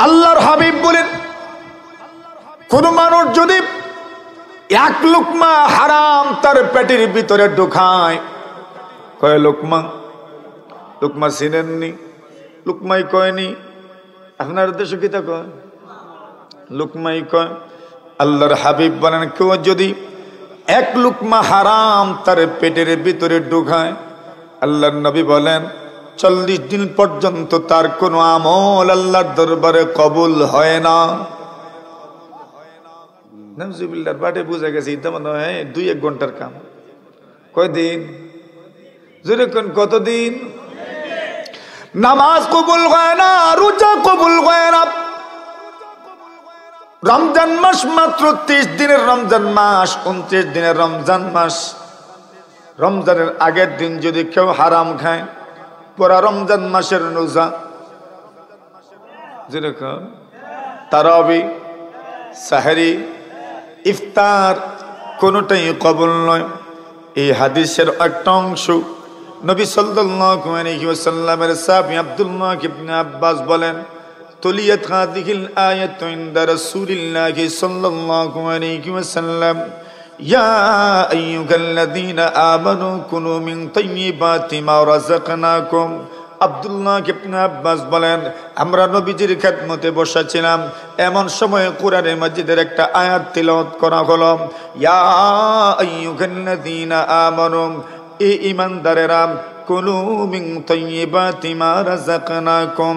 আল্লাহর হাবিব বলেন, কোন মানুষ যদি এক লুকমা হারাম তার পেটের ভিতরে ঢোকায়, কয় লুকমা, লুকমা চিনেননি? লুকমাই কয়নি, আপনার দেশে কি তা কয়? লুকমাই কয়। আল্লাহর হাবিব বলেন, কেউ যদি এক লুকমা হারাম তার পেটের ভিতরে ঢোকায়, আল্লাহর নবী বলেন 40 দিন পর্যন্ত তার কোনো আমল আল্লাহর দরবারে কবুল হয় না। নাউজুবিল্লাহর বাটে বুঝা গেছে, এটা মনে হয় 2-1 ঘন্টার কাম। কয়দিন? জোরে কোন কতদিন? নামাজ কবুল হয় না, রোজা কবুল হয় না। রমজান মাস মাত্র 30 দিনের রমজান মাস, 29 দিনের রমজান মাস। রমজানের আগের দিন যদি কেউ হারাম খায়, পুরা রমজান মাসের রোজা, যেরকম তারাবি, সাহরি, ইফতার কোনটাই কবুল নয়। এই হাদিসের একটা অংশ নবী সাল্লাল্লাহু আলাইহি ওয়াসাল্লামের সাহাবী আব্দুল্লাহ ইবনে আব্বাস বলেন, তুলিয়াত হাযিহিল আয়াতু ইনদা রাসূলিল্লাহি সাল্লাল্লাহু আলাইহি ওয়াসাল্লাম, ইয়া আইয়ুহাল্লাযীনা আমানু কুনু মিন তাইয়্যিবাতি মা রাযাকনাকুম। আব্দুল্লাহ ইবনে আব্বাস বলেন, আমরা নবীজির খেদমতে বসেছিলাম, এমন সময় কোরআনে মাজিদের একটা আয়াত তিলাওয়াত করা হলো, ইয়া আইয়ুহাল্লাযীনা আমানু, এ ঈমানদারেরা, কুলু মিন তাইয়্যিবাতি মা রাযাকনাকুম,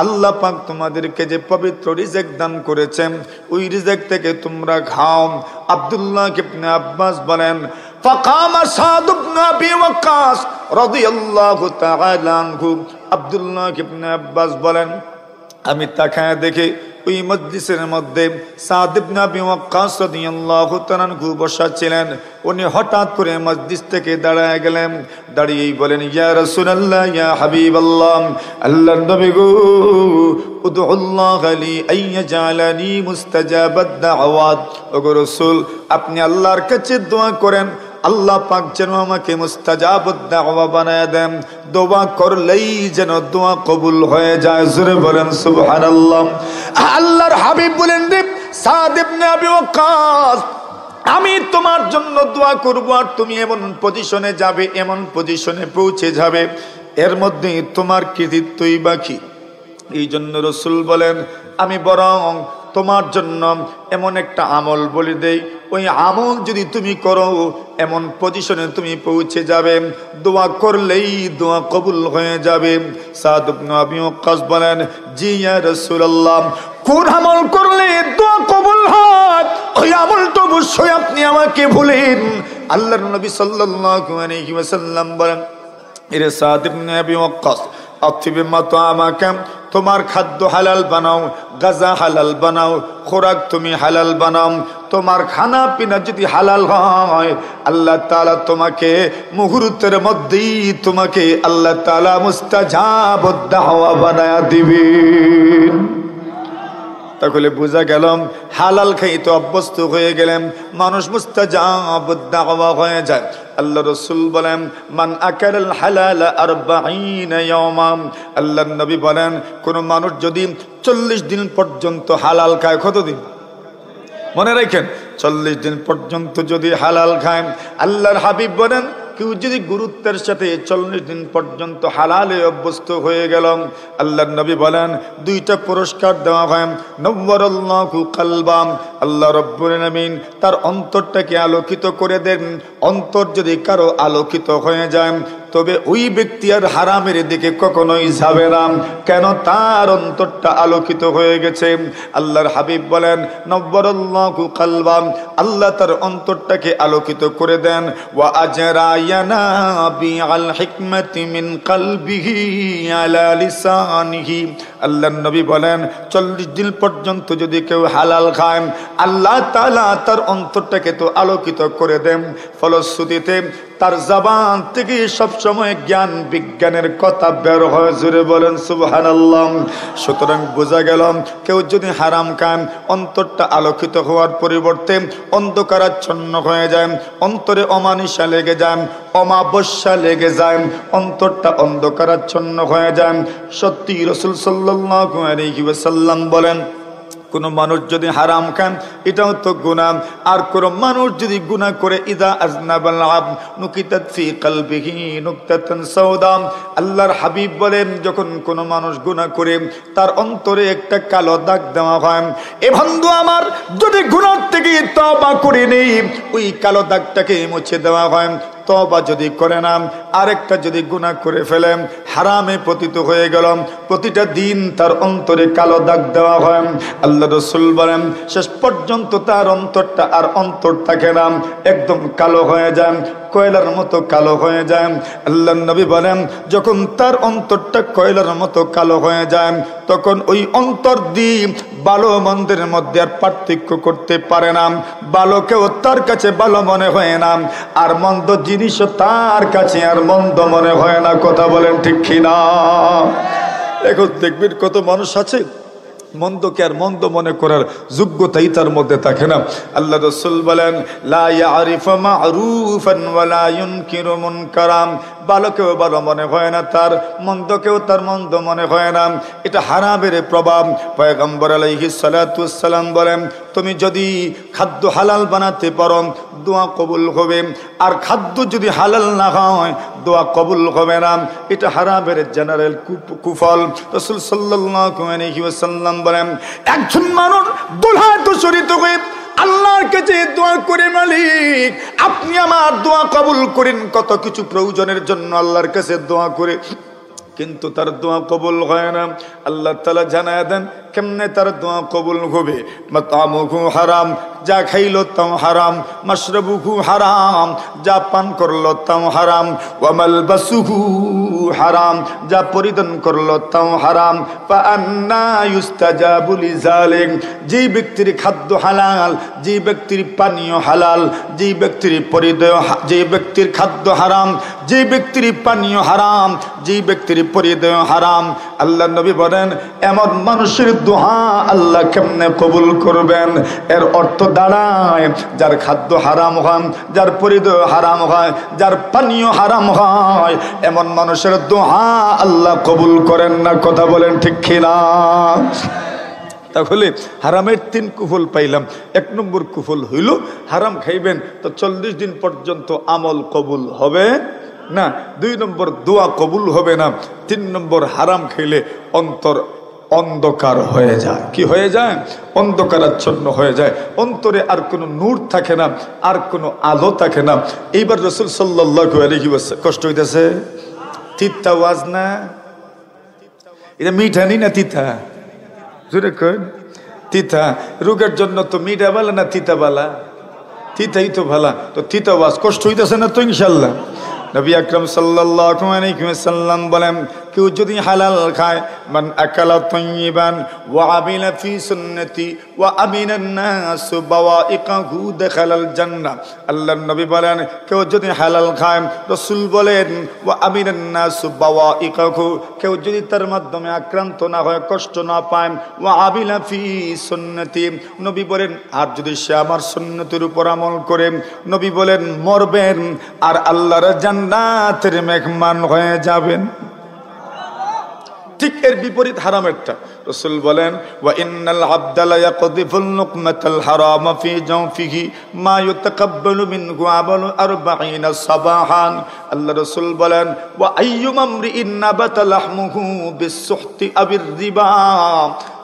আল্লাহ পাক তোমাদেরকে যে পবিত্র রিজিক দান করেছেন, ওই রিজিক থেকে তোমরা খাও। আব্দুল্লাহ ইবনে আব্বাস বলেন, ফাকামা সাদ ইবনে আবি ওয়াক্কাস রাদিয়াল্লাহু তাআলা আনহু। আব্দুল্লাহ ইবনে আব্বাস বলেন, আমি তাকায় দেখি ওই মজলিসের মধ্যে সাদ ইবনে আবি ওয়াক্কাস রাদিয়াল্লাহু তাআলা আনহু বসা ছিলেন। উনি হঠাৎ করে মজলিস থেকে দাঁড়ায় গেলেন, দাঁড়িয়েই বলেন, ইয়া রাসূলুল্লাহ, ইয়া হাবিবাল্লাহ, আল্লাহর নবী গো, উদউল্লাহ লি আইয়াজআলানি মুস্তাজাবাদ দাওয়াত। ওগো রাসূল, আপনি আল্লাহর কাছে দোয়া করেন, আল্লাহ পাক যেন আমাকে মুস্তাজাবুদ দাওয়া বানায় দেন, দোয়া করলেই যেন দোয়া কবুল হয়ে যায়। জোরে বলেন সুবহানাল্লাহ। আল্লাহর হাবিব বলেন, সাদ ইবনে আবি ওয়াক্কাস, আমি তোমার জন্য দোয়া করব, আর তুমি এমন পজিশনে যাবে, এমন পজিশনে পৌঁছে যাবে, এর মধ্যে তোমার কৃতিত্বই বাকি। এই জন্য রাসূল বলেন, আমি বরং তোমার জন্য এমন একটা আমল বলে দেই, ওই আমল যদি তুমি করো, এমন পজিশনে তুমি পৌঁছে যাবে, দোয়া করলেই দোয়া কবুল হয়ে যাবে। সাদ ইবনে আবি ওয়াক্কাস বলেন, জি ইয়া রাসূলুল্লাহ, কোন আমল করলে দোয়া কবুল হয়, ওই আমলটা অবশ্যই আপনি আমাকে বলেন। আল্লাহর নবী সাল্লাল্লাহু আলাইহি ওয়াসাল্লাম বলেন, এরে সাদ ইবনে আবি ওয়াক্কাস, আতিবে মাতো আমাকে, তোমার খাদ্য হালাল বানাও, গাজা হালাল বানাও, খোরাক তুমি হালাল বানাও। তোমার খানা পিনা যদি হালাল হয়, আল্লাহ তাআলা তোমাকে মুহূর্তের মধ্যেই তোমাকে আল্লাহ তাআলা মুস্তাজাবুদ দাওয়া বানায়া দিবেন। তাহলে বোঝা গেল, হালাল খাইতে অভ্যস্ত হয়ে গেলেন মানুষ মুস্তাজাবুদ দাওয়া হয়ে যায়। আল্লাহ রাসূল বলেন, মান আকালাল হালাল 40 ইয়াওমা। আল্লাহর নবী বলেন, কোন মানুষ যদি 40 দিন পর্যন্ত হালাল খায়, কতদিন? মনে রাখেন, 40 দিন পর্যন্ত যদি হালাল খায়, আল্লাহর হাবিব বলেন, কেউ যদি গুরুত্বের সাথে 40 দিন পর্যন্ত হালালে অভ্যস্ত হয়ে গেল, আল্লাহর নবী বলেন 2টা পুরস্কার দেওয়া হয়। নওয়ারাল্লাহু কলবাম, আল্লাহ রাব্বুল আলামিন তার অন্তরটাকে আলোকিত করে দেন। অন্তর যদি কারো আলোকিত হয়ে যায়, তবে ওই ব্যক্তি আর হারামের দিকে কখনোই যাবে না। কেন? তার অন্তরটা আলোকিত হয়ে গেছে। আল্লাহর হাবিব বলেন, নওয়ারাল্লাহু কলবাম, আল্লাহ তার অন্তরটাকে আলোকিত করে দেন। ওয়া আজরায়ানা বিআল হিকমাতি মিন কলবিহি আলা লিসানিহি। আল্লাহর নবী বলেন, 40 দিন পর্যন্ত যদি কেউ হালাল খায়, আল্লাহ তাআলা তার অন্তরটাকে তো আলোকিত করে দেন। ফলশ্রুতিতে তার জবান থেকে সবসময় জ্ঞান বিজ্ঞানের কথা বের হয়। জোরে বলেন সুবহানাল্লাহ। সুতরাং বোঝা গেল, কেউ যদি হারাম খায়, অন্তরটা আলোকিত হওয়ার পরিবর্তে অন্ধকারাচ্ছন্ন হয়ে যায়, অন্তরে অমানিসা লেগে যায়, অমাবস্যা লেগে যায়, অন্তরটা অন্ধকারাচ্ছন্ন হয়ে যায়। সত্যি রাসূল সাল্লাল্লাহু আলাইহি ওয়াসাল্লাম বলেন, কোন মানুষ যদি হারাম খান এটাও তো গুনাহ, আর কোন মানুষ যদি গুনাহ করে ইদা আজনাবাল আবদ নুকিতাত ফি কলবিহি নুকতাতান সাওদা, আল্লাহর হাবিব বলেন যখন কোন মানুষ গুনাহ করে তার অন্তরে একটা কালো দাগ দেওয়া হয়। এ বন্ধু আমার, যদি গুনাহ থেকে তওবা করে নেই ওই কালো দাগটাকে মুছে দেওয়া হয়। তওবা যদি করে না, আরেকটা যদি গুনাহ করে ফেলে, হারামে পতিত হয়ে গেল, প্রতিটা দিন তার অন্তরে কালো দাগ দেওয়া হয়। আল্লাহ রাসূল বলেন শেষ পর্যন্ত তার অন্তরটা আর অন্তর থাকে না, একদম কালো হয়ে যায়, কয়লার মতো কালো হয়ে যায়। আল্লাহর নবী বলেন যখন তার অন্তরটা কয়লার মতো কালো হয়ে যায় তখন ওই অন্তর দিয়ে ভালো মন্দের মধ্যে আর পার্থক্য করতে পারে না, ভালোকেও তার কাছে ভালো মনে হয় না, আর মন্দ জিনিসও তার কাছে আর মন্দ মনে হয় না। কথা বলেন ঠিক কিনা? এখন দেখবেন কত মানুষ আছে মন্দকে আর মন্দ মনে করার যোগ্যতাই তার মধ্যে থাকে না। আল্লাহ রাসূল বলেন লা ইয়ারিফু মা'রুফান ওয়া লা ইউনকিরু মুনকারাম, ভালোকেও ভালো মনে হয় না তার, মন্দকেও তার মন্দ মনে হয় না। এটা হারামের প্রভাব। পয়গম্বর আলাইহিস সালাতু ওয়াস সালাম বলেন তুমি যদি খাদ্য হালাল বানাতে পারো দোয়া কবুল হবে, আর খাদ্য যদি হালাল না হয় দোয়া কবুল হবে না। এটা হারামের জেনারেল কুফল। রাসূল সাল্লাল্লাহু আলাইহি ওয়াসাল্লাম বলেন একজন মানুষ দুলহায় দূষিত হয়ে আল্লাহর কাছে দোয়া করে, মালিক আপনি আমার দোয়া কবুল করেন, কত কিছু প্রয়োজনের জন্য আল্লাহর কাছে দোয়া করে, কিন্তু তার দোয়া কবুল হয় না। আল্লাহ তাআলা জানায় দেন কেমনে তার দোয়া কবুল হবে। মাতামুহু হারাম, যা খাইলো তাও হারাম, মাশরাবুহু হারাম, যা পান করলো তাও হারাম, ওয়া মালবাসুহু হারাম, যা পরিধান করলো তাও হারাম। ফা আন্না ইউস্তাজাবু লিযালিক, যে ব্যক্তির খাদ্য হালাল, যে ব্যক্তির পানীয় হালাল, যে ব্যক্তির পরিধেয়, যে ব্যক্তির খাদ্য হারাম, যে ব্যক্তির পানীয় হারাম, যে ব্যক্তির পরিধেয় হারাম, আল্লাহ নবী বলেন এমন মানুষের দোয়া আল্লাহ কেমনে কবুল করবেন? এর অর্থ দাঁড়ায় যার খাদ্য হারাম হয়, যার পরিধেয় হারাম হয়, যার পানীয় হারাম হয়, এমন মানুষের দোয়া আল্লাহ কবুল করেন না। কথা বলেন ঠিক কিনা? তাহলে হারামের 3 কুফল পাইলাম। 1 নম্বর কুফল হইল হারাম খাইবেন তো 40 দিন পর্যন্ত আমল কবুল হবে না। 2 নম্বর দোয়া কবুল হবে না। 3 নম্বর হারাম খাইলে অন্তর অন্ধকার হয়ে যায়। কি হয়ে যায়? অন্ধকারাচ্ছন্ন হয়ে যায়, অন্তরে আর কোনো নূর থাকে না, আর কোনো আলো থাকে না। এইবার রাসূল সাল্লাল্লাহু আলাইহি ওয়াসাল্লাম কষ্ট হইতেছে, তিতা ওয়াজ না, এটা মিঠা নি না তিতা, জোরে কই তিতা। রোগের জন্য তো মিঠা বালা না তিতা বালা? তিতাই তো ভালা। তো তিতা ওয়াজ কষ্ট হইতেছে না তো ইনশাআল্লাহ? নবী আকরাম সাল্লাল্লাহু আলাইহি ওয়াসাল্লাম বলেন কেউ যদি হালাল খায়, মান আকালা তাইয়িবান ওয়া আমিলা ফি সুন্নতি ওয়া আমিনান নাস বাওয়াইকাহু দাখালাল জান্নাহ। আল্লাহর নবী বলেন কেউ যদি হালাল খায়, রাসূল বলেন ওয়া আমিনান নাস বাওয়াইকাহু, কেউ যদি তার মাধ্যমে আক্রান্ত না হয়, কষ্ট না পায়, ওয়া আমিলা ফি সুন্নতি, নবী বলেন আর যদি সে আমার সুন্নতের উপর আমল করে, নবী বলেন মরবেন আর আল্লাহর জান্নাতের মেহমান হয়ে যাবেন। ঠিক এর বিপরীত হারামেরটা। রাসূল বলেন ওয়া ইন্নাল আবদা লা ইয়াকযিফুল লুকমাতাল হারামা ফি জাওফিহি মা ইউতাকাব্বালু মিনহু আমালু 40 সাবাহান। আল্লাহ রাসূল বলেন ওয়া আইয়ুম আমরিইন নাবাতা লাহমুহু বিসসুহতি আবির রিবা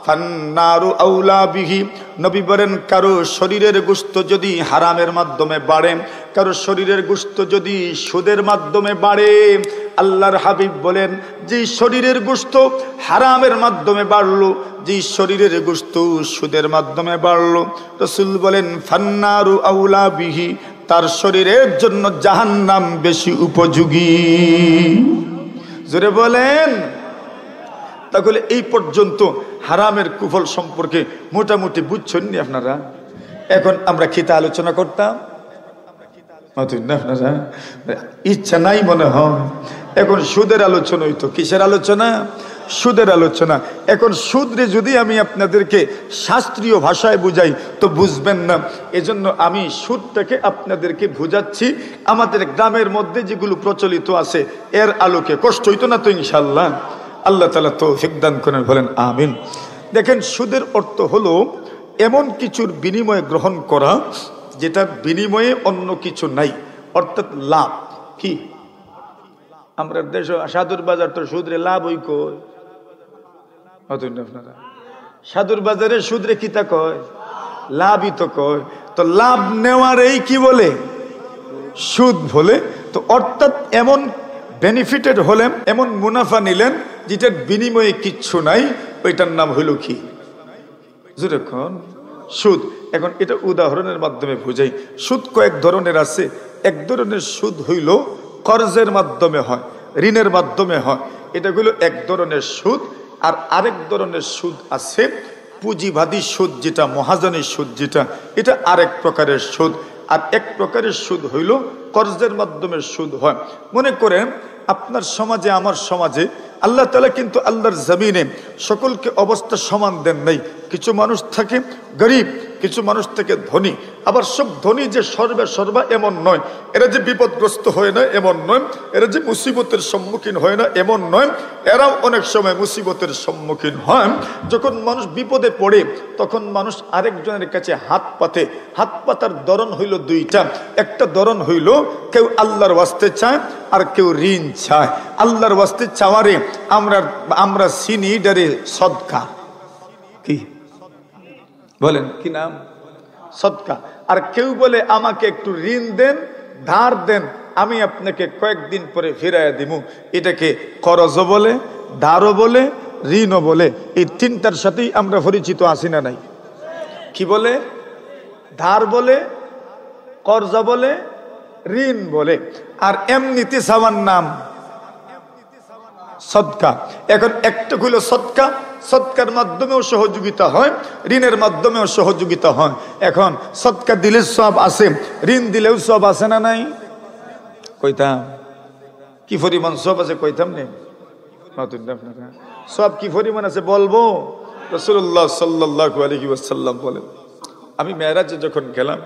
ফান্নারু আউলা বিহি। নবী বলেন কারো শরীরের গোশত যদি হারামের মাধ্যমে বাড়ে, কারো শরীরের গোশত যদি সুদের মাধ্যমে বাড়ে, আল্লাহর হাবিব বলেন যে শরীরের গোশত হারামের মাধ্যমে বাড়লো, যে শরীরের গোশত সুদের মাধ্যমে বাড়লো, রাসূল বলেন ফান্নারু আউলা বিহি, তার শরীরের জন্য জাহান্নাম বেশি উপযোগী। জোরে বলেন। তাহলে এই পর্যন্ত হারামের কুফল সম্পর্কে মোটামুটি বুঝছেন নি আপনারা? এখন আমরা খিতা আলোচনা করতাম, আপনারা ইচ্ছা নাই মনে হয়। এখন সুদের আলোচনা হইতো। কিসের আলোচনা? সুদের আলোচনা। এখন সুদরে যদি আমি আপনাদেরকে শাস্ত্রীয় ভাষায় বুঝাই তো বুঝবেন না, এজন্য আমি সুদটাকে আপনাদেরকে বুঝাচ্ছি আমাদের গ্রামের মধ্যে যেগুলো প্রচলিত আছে এর আলোকে। কষ্ট হইতো না তো ইনশাল্লাহ? আল্লাহ তাআলা তৌফিক দান করেন, বলেন আমিন। দেখেন, সুদের অর্থ হলো এমন কিছুর বিনিময়ে গ্রহণ করা যেটার বিনিময়ে অন্য কিছু নাই, অর্থাৎ লাভ। কি আমরা দেশ সাধুর বাজার তো সুদরে লাভ হই কই? আপনারা সাধুর বাজারে সুদরে কিতা কয়? লাভই তো কয়। তো লাভ নেওয়ার এই কি বলে? সুদ বলে। তো অর্থাৎ এমন বেনিফিটেড হলেন, এমন মুনাফা নিলেন যেটার বিনিময়ে কিচ্ছু নাই, ওইটার নাম হইল কি? যেরকম সুদ। এখন এটা উদাহরণের মাধ্যমে বুঝাই। সুদ কয়েক ধরনের আছে। এক ধরনের সুদ হইল কর্জের মাধ্যমে হয়, ঋণের মাধ্যমে হয়, এটা হইল এক ধরনের সুদ। আর আরেক ধরনের সুদ আছে পুঁজিবাদী সুদ, যেটা মহাজনী সুদ, যেটা এটা আরেক প্রকারের সুদ। আর এক প্রকারের সুদ হইল কর্জের মাধ্যমে সুদ হয়। মনে করেন আপনার সমাজে, আমার সমাজে আল্লাহ তাআলা কিন্তু আল্লাহর জমিনে সকলকে অবস্থা সমান দেন নাই। কিছু মানুষ থাকে গরিব, কিছু মানুষ থাকে ধনী। আবার সব ধনী যে সর্বা এমন নয়, এরা যে বিপদগ্রস্ত হয় না এমন নয়, এরা যে মুসিবতের সম্মুখীন হয় না এমন নয়, এরাও অনেক সময় মুসিবতের সম্মুখীন হয়। যখন মানুষ বিপদে পড়ে তখন মানুষ আরেকজনের কাছে হাত পাতে। হাত পাতার ধরন হইল দুইটা। একটা ধরন হইল কেউ আল্লাহর ওয়াস্তে চায় আর কেউ ঋণ চায়। আল্লাহর ওয়াস্তে চাওয়ারে আমরা চিনি ডারে সদকা। কি বলেন, কি নাম? সদকা। আর কেউ বলে আমাকে একটু ঋণ দেন, ধার দেন, আমি আপনাকে কয়েকদিন পরে ফিরাইয়া দিব। এটাকে করজও বলে, ধারও বলে, ঋণও বলে। এই তিনটার সাথেই আমরা পরিচিত আছি না নাই? কি বলে? ধার বলে, কর্জা বলে, ঋণ বলে। আর এমনিতে চাওয়ার নাম সদকা। এখন একটা হইল সদকা, সদকার মাধ্যমেও সহযোগিতা হয়, ঋণের মাধ্যমেও সহযোগিতা হয়। এখন সদকা দিলে সব আছে, ঋণ দিলেও সব আছে না নাই? কইতাম কি পরিমাণ সব আছে, কইতাম নেই? সব কি পরিমাণ আছে বলবো? রাসূলুল্লাহ সাল্লাল্লাহু আলাইহি ওয়াসাল্লাম বলেন, আমি মেরাজে যখন গেলাম,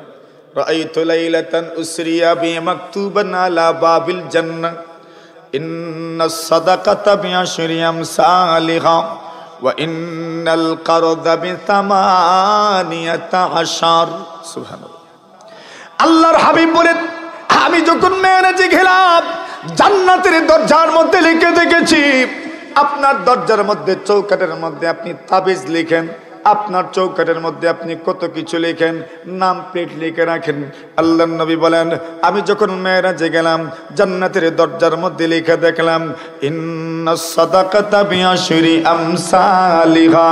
রাআইতু লাইলাতান উসরিয়া বি মাকতুবান আলা বাবিল জান্নাহ ইন্নাস সাদাকাতা বিআশরি আমসালিহা ওয়া ইন্নাল কারদা বি-8 সুবহানাল্লাহ। আল্লাহর হাবিব বলেন, আমি যখন মেরাজে গেলাম জান্নাতের দরজার মধ্যে লিখে দেখেছি, আপনার দরজার মধ্যে চৌকাঠের মধ্যে আপনি তাবিজ লিখেন, আপনার চৌকাঠের মধ্যে আপনি কত কিছু লিখেন, নাম প্লেট লিখে রাখেন। আল্লাহর নবী বলেন, আমি যখন মেরাজে গেলাম জান্নাতের দরজার মধ্যে লিখে দেখলাম ইন্নাস সাদাকাতা বিআশরি আমসালিহা।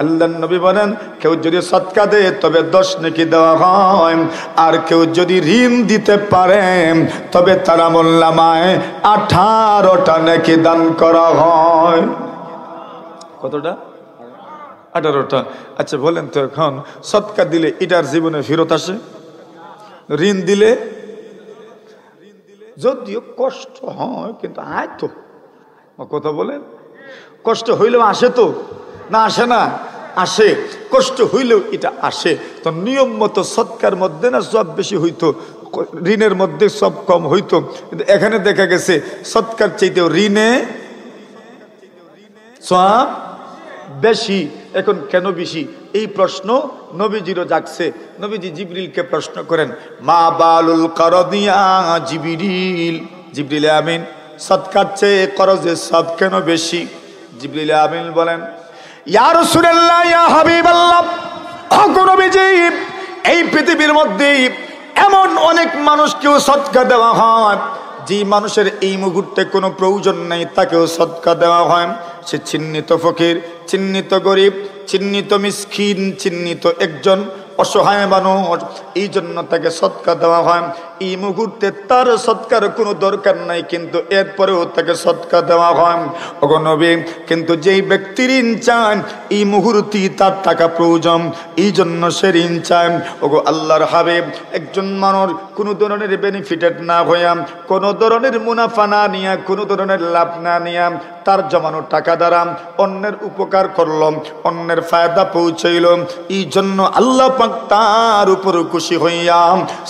আল্লাহর নবী বলেন, কেউ যদি সদকা দেয় তবে 10 নেকি দেওয়া হয়, আর কেউ যদি ঋণ দিতে পারে তবে তার আমলনামায় 18টা নেকি দান করা হয়। কতটা? 18টা। আচ্ছা বলেন তো, এখন সদকা দিলে এটার জীবনে ফেরত আসে? ঋণ দিলে যদিও কষ্ট হয় কিন্তু আয় তো। কথা বলেন, কষ্ট হইলেও আসে তো না? আসে না? আসে। কষ্ট হইলেও এটা আসে। তো নিয়ম মতো সদকার মধ্যে না সব বেশি হইতো, ঋণের মধ্যে সব কম হইতো। কিন্তু এখানে দেখা গেছে সদকার চাইতেও ঋণে সব বেশি। এখন কেন বেশি এই প্রশ্ন নবীজিরও জাগছে। নবীজি জিবরিলকে প্রশ্ন করেন, মা বালুল করদিয়া জিবরিল, জিবরিল আমিন সদকার চেয়ে করজের সব কেন বেশি? জিবরিল আমিন বলেন, ইয়া রাসূলুল্লাহ, ইয়া হাবিবাল্লাহ, ওগো নবীজি, এই পৃথিবীর মধ্যে এমন অনেক মানুষকেও সদকা দেওয়া হয় যে মানুষের এই মুহূর্তে কোনো প্রয়োজন নেই, তাকেও সদকা দেওয়া হয়। সে চিহ্নিত ফকির, চিহ্নিত গরিব, চিহ্নিত মিসকিন, চিহ্নিত একজন অসহায় মানুষ, এই জন্য তাকে সদকা দেওয়া হয়। এই মুহূর্তে তার সৎকার কোনো দরকার নাই, কিন্তু এরপরেও তাকে সৎকার দেওয়া হয়। ওগো নবী, কিন্তু যেই ব্যক্তি ঋণ চান এই মুহূর্তে তার টাকা প্রয়োজন, এই জন্য সে ঋণ চায়। ওগো আল্লাহর হাবিব, একজন মানুষ কোনো ধরনের বেনিফিটেড না হইয়া, কোনো ধরনের মুনাফা না নিয়া, কোনো ধরনের লাভ না নিয়া তার জমানো টাকা দ্বারা অন্যের উপকার করল, অন্যের ফায়দা পৌঁছাইল, এই জন্য আল্লাহ পাক তার উপর খুশি হইয়া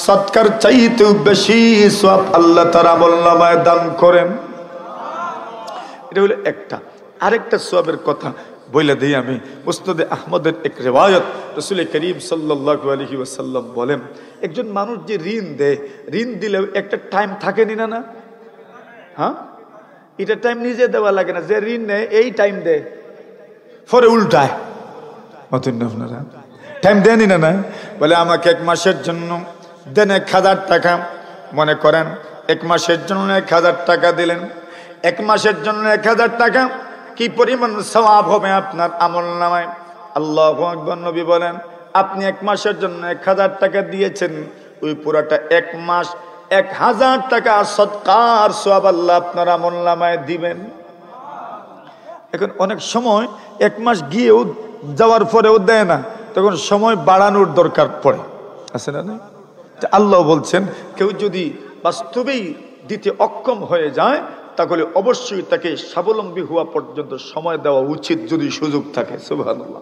সৎকার চাইতে বেশি সওয়াব আল্লাহ তাআলা আমলনামায় দান করেন। এটা হলো একটা। আরেকটা সওয়াবের কথা বলে দিই আমি। মুসনাদ আহমদের এক রিওয়ায়াত, রাসূল করিম সাল্লাল্লাহু আলাইহি ওয়াসাল্লাম বলেন, একজন মানুষ যে ঋণ দেয়, ঋণ দিলে একটা টাইম থাকেনি না? হ্যাঁ, এটা টাইম নিজে দেওয়া লাগে না, যে ঋণ নেয় এই টাইম দেয়, পরে উল্টায়। আপনারা টাইম দেয়নি না? বলে আমাকে 1 মাসের জন্য দেন 1000 টাকা। মনে করেন 1 মাসের জন্য 1000 টাকা দিলেন। 1 মাসের জন্য 1000 টাকা কি পরিমাণ সওয়াব হবে আপনার আমলনামায়? আল্লাহু আকবার। নবী বলেন, আপনি 1 মাসের জন্য 1000 টাকা দিয়েছেন, ওই পুরাটা 1 মাস 1000 টাকা সদকার সওয়াব আল্লাহ আপনার আমলনামায় দিবেন। এখন অনেক সময় 1 মাস গিয়েও যাওয়ার পরেও দেয় না, তখন সময় বাড়ানোর দরকার পড়ে, আছে না? আল্লাহ বলছেন, কেউ যদি বাস্তবেই দিতে অক্ষম হয়ে যায় তাহলে অবশ্যই তাকে স্বাবলম্বী হওয়া পর্যন্ত সময় দেওয়া উচিত, যদি সুযোগ থাকে। সুবহানাল্লাহ।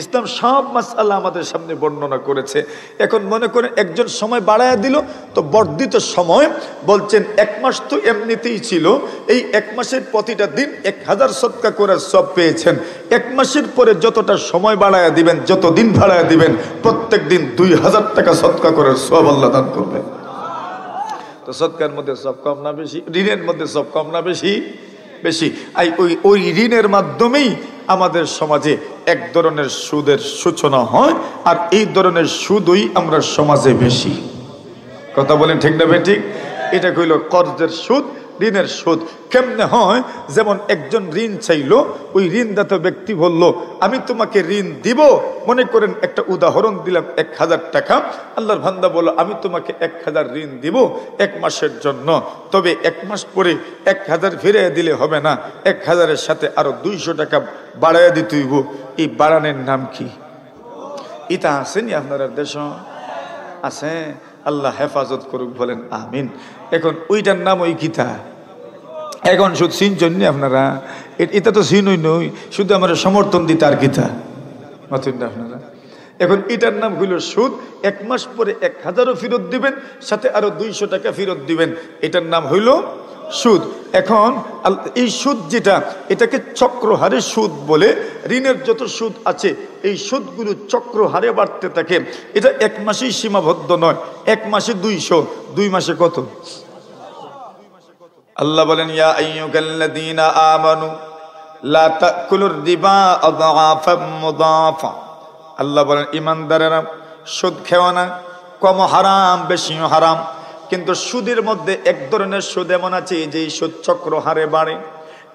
ইসলাম সব মাসআলা আমাদের সামনে বর্ণনা করেছে। এখন মনে করেন একজন সময় বাড়ায় দিল, তো বর্ধিত সময় বলছেন 1 মাস তো এমনিতেই ছিল, এই 1 মাসের প্রতিটা দিন 1000 সদকা করার সওয়াব পেয়েছেন। 1 মাসের পরে যতটা সময় বাড়ায় দিবেন, যত দিন বাড়ায় দিবেন, প্রত্যেক দিন 2000 টাকা সদকা করার সওয়াব আল্লাহ দান করবেন। তো সদকার মধ্যে সব কম না বেশি? ঋণের মধ্যে সব কম না বেশি? বেশি। ওই ঋণের মাধ্যমেই আমাদের সমাজে এক ধরনের সুদের সূচনা হয়, আর এই ধরনের সুদই আমরা সমাজে বেশি। কথা বলেন ঠিক না বেঠিক? এটা কইল কর্জের সুদ, ঋণের সুদ। কেমনে হয়? যেমন একজন ঋণ চাইলো, ওই ঋণদাতা ব্যক্তি বলল, আমি তোমাকে ঋণ দিব। মনে করেন একটা উদাহরণ দিলাম, 1000 টাকা। আল্লাহর বান্দা বলল, আমি তোমাকে 1000 ঋণ দিব 1 মাসের জন্য, তবে 1 মাস পরে 1000 ফিরে দিলে হবে না, 1000-এর সাথে আরো 200 টাকা বাড়াইয়া দিতে হইব। এই বাড়ানোর নাম কি? এটা আসেনি আপনার দেশ? আছে? আল্লাহ হেফাজত করুক, বলেন আমিন। এখন ওইটার নাম ওই গীতা। এখন শুধু চিনছেন আপনারা? এটা তো চিনই নই, শুধু আমরা সমর্থন দিই তার গীতা, আপনারা। এখন এটার নাম হইল সুদ। 1 মাস পরে 1000ও ফেরত দিবেন, সাথে আরো 200 টাকা ফেরত দিবেন, এটার নাম হইল সুদ। এখন এই সুদ যেটা, এটাকে চক্রহারে সুদ বলে। ঋণের যত সুদ আছে এই সুদগুলো চক্রহারে বাড়তে থাকে। এটা 1 মাসেই সীমাবদ্ধ নয়, 1 মাসে 200, 2 মাসে কত? আল্লাহ বলেন, ইয়া আইয়ুহাল্লাযীনা আমানু লা তাকুলুর রিবা আযআফাম মুদাফা। আল্লাহ বলেন, ঈমানদারেরা সুদ খেও না, কম হারাম বেশিও হারাম। কিন্তু সুদের মধ্যে এক ধরনের সুদ এমন আছে যে সুদ চক্র হারে বাড়ে।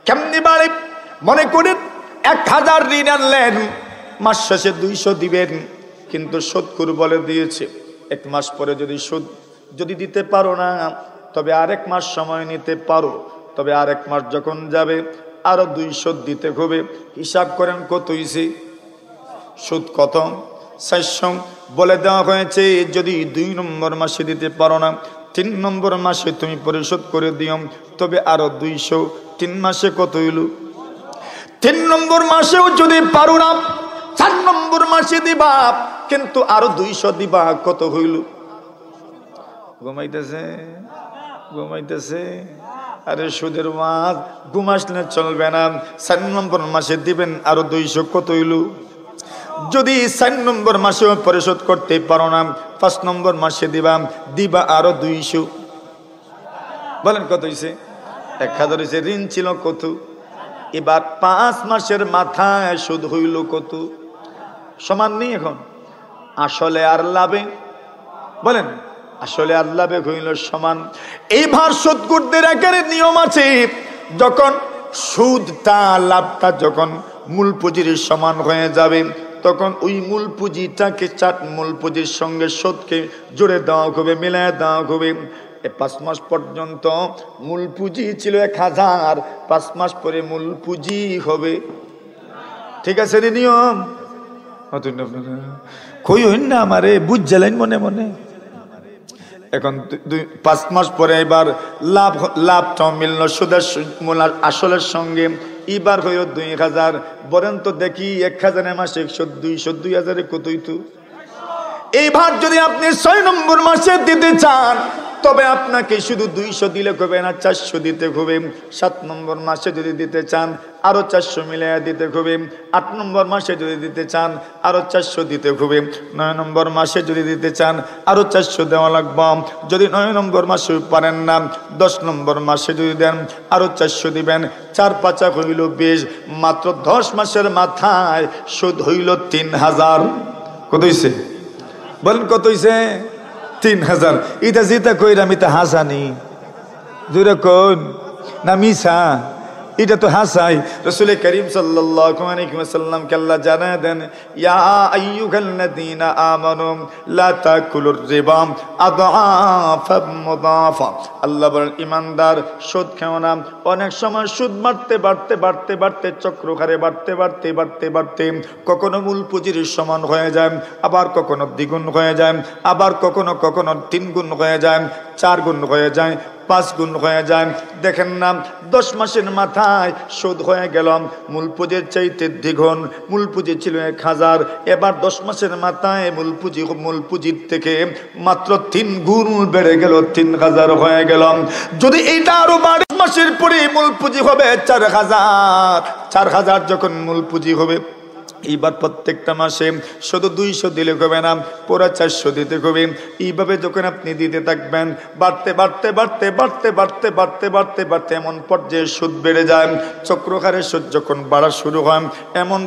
কেমনি বাড়ে? মনে করেন 1000 ঋণ আনলেন, মাস শেষে 200 দিবেন, কিন্তু সুদখোর বলে দিয়েছে 1 মাস পরে যদি দিতে পারো না, তবে আরেক মাস সময় নিতে পারো। তবে আরেক মাস যখন যাবে আরো 200 দিতে হবে। হিসাব করেন কত হইছে? সুদ কত? 400 বলে দেওয়া হয়েছে। যদি 2 নম্বর মাসে দিতে পারো না, 3 নম্বর মাসে তুমি পরিশোধ করে দিও, তবে আরো 200। 3 মাসে কত হইল? 3 নম্বর মাসেও যদি পারো না, 4 নম্বর মাসে দিবা, কিন্তু আরো 200 দিবা। কত হইল? ঘুমাইতেছে। আরে সুদের মাস ঘুমাসলে চলবে না। 4 নম্বর মাসে দিবেন আরো 200। কত হইল? যদি 4 নম্বর মাসেও পরিশোধ করতে পারো না, 5 নম্বর মাসে দিবা আরো 200। বলেন কত হইছে? 1000 হইছে। ঋণ ছিল কত? এবার 5 মাসের মাথায় সুদ হইল কত? সমান নেই এখন। আসলে আর লাভে, বলেন আসলে আর লাভে হইল সমান। এইবার সুদখোরদের আকারে নিয়ম আছে, যখন সুদটা লাভটা যখন মূল পুঁজির সমান হয়ে যাবে, তখন ওই মূল পুঁজিটাকে মূল পুঁজির সঙ্গে সুদকে জুড়ে দেওয়া হবে, মিলায় দেওয়া হবে। 5 মাস পর্যন্ত মূল পুঁজি ছিল 1000, 5 মাস পরে মূল পুঁজি হবে, ঠিক আছে রে নিয়ম? কই হইন না আমারে বুঝ জ্বালাইন মনে মনে। এখন 5 মাস পরে এবার লাভটা মিলল সুদের আসলের সঙ্গে, এবার হইল 2000। বলেন তো দেখি 1000 মাসে 100, 2000 কতই তো। এইবার যদি আপনি 6 নম্বর মাসে দিতে চান তবে আপনাকে শুধু 200 দিলে হবে না, 400 দিতে হবে। 7 নম্বর মাসে যদি দিতে চান আরো 400 মিলিয়ে দিতে হবে। 8 নম্বর মাসে যদি দিতে চান আরো 400 দিতে হবে। 9 নম্বর মাসে যদি দিতে চান আরো 400 দেওয়া লাগবে। যদি 9 নম্বর মাসে পারেন না 10 নম্বর মাসে যদি দেন আরো 400 দিবেন। 4 5 হইল 20, মাত্র 10 মাসের মাথায় সুদ হইল 3000। কত হইছে বলেন, কত হইছে? 3000। এটা যেটা কইরা আমি তা হাসানি জোরে কোন না মিছা? এটা তো হাসাই। রাসূল করিম সাল্লাল্লাহু আলাইহি ওয়াসাল্লাম কে আল্লাহ জানায় দেন, ইয়া আইয়ুহাল্লাযীনা আমানু লা তাকুলুর রিবা আদআফাম মুদাফা। আল্লাহ বলেন ঈমানদার সুদ খাও না। অনেক সময় সুদ বাড়তে চক্রখারে বাড়তে কখনো মূল পুঁজির সমান হয়ে যায়, আবার কখনো দ্বিগুণ হয়ে যায়, আবার কখনো 3 গুণ হয়ে যায়, 4 গুণ হয়ে যায়, 5 গুণ হয়ে যায়। দেখেন না 10 মাসের মাথায় সুদ হয়ে গেল মূল পুঁজির চাইতে দ্বিগুণ। মূল পুঁজি ছিল 1000, এবার 10 মাসের মাথায় মূল পুঁজির থেকে মাত্র 3 গুণ বেড়ে গেল, 3000 হয়ে গেল। যদি এইটা আরো 12 মাসের পরে মূল পুঁজি হবে 4000 যখন মূল পুঁজি হবে, এইবার প্রত্যেকটা মাসে শুধু 200 দিলে হবে না, পুরো 400 দিতে হবে। এইভাবে যখন আপনি দিতে থাকবেন বাড়তে এমন পর্যায়ে সুদ বেড়ে যায়, চক্রকারে সুদ যখন বাড়া শুরু হয় এমন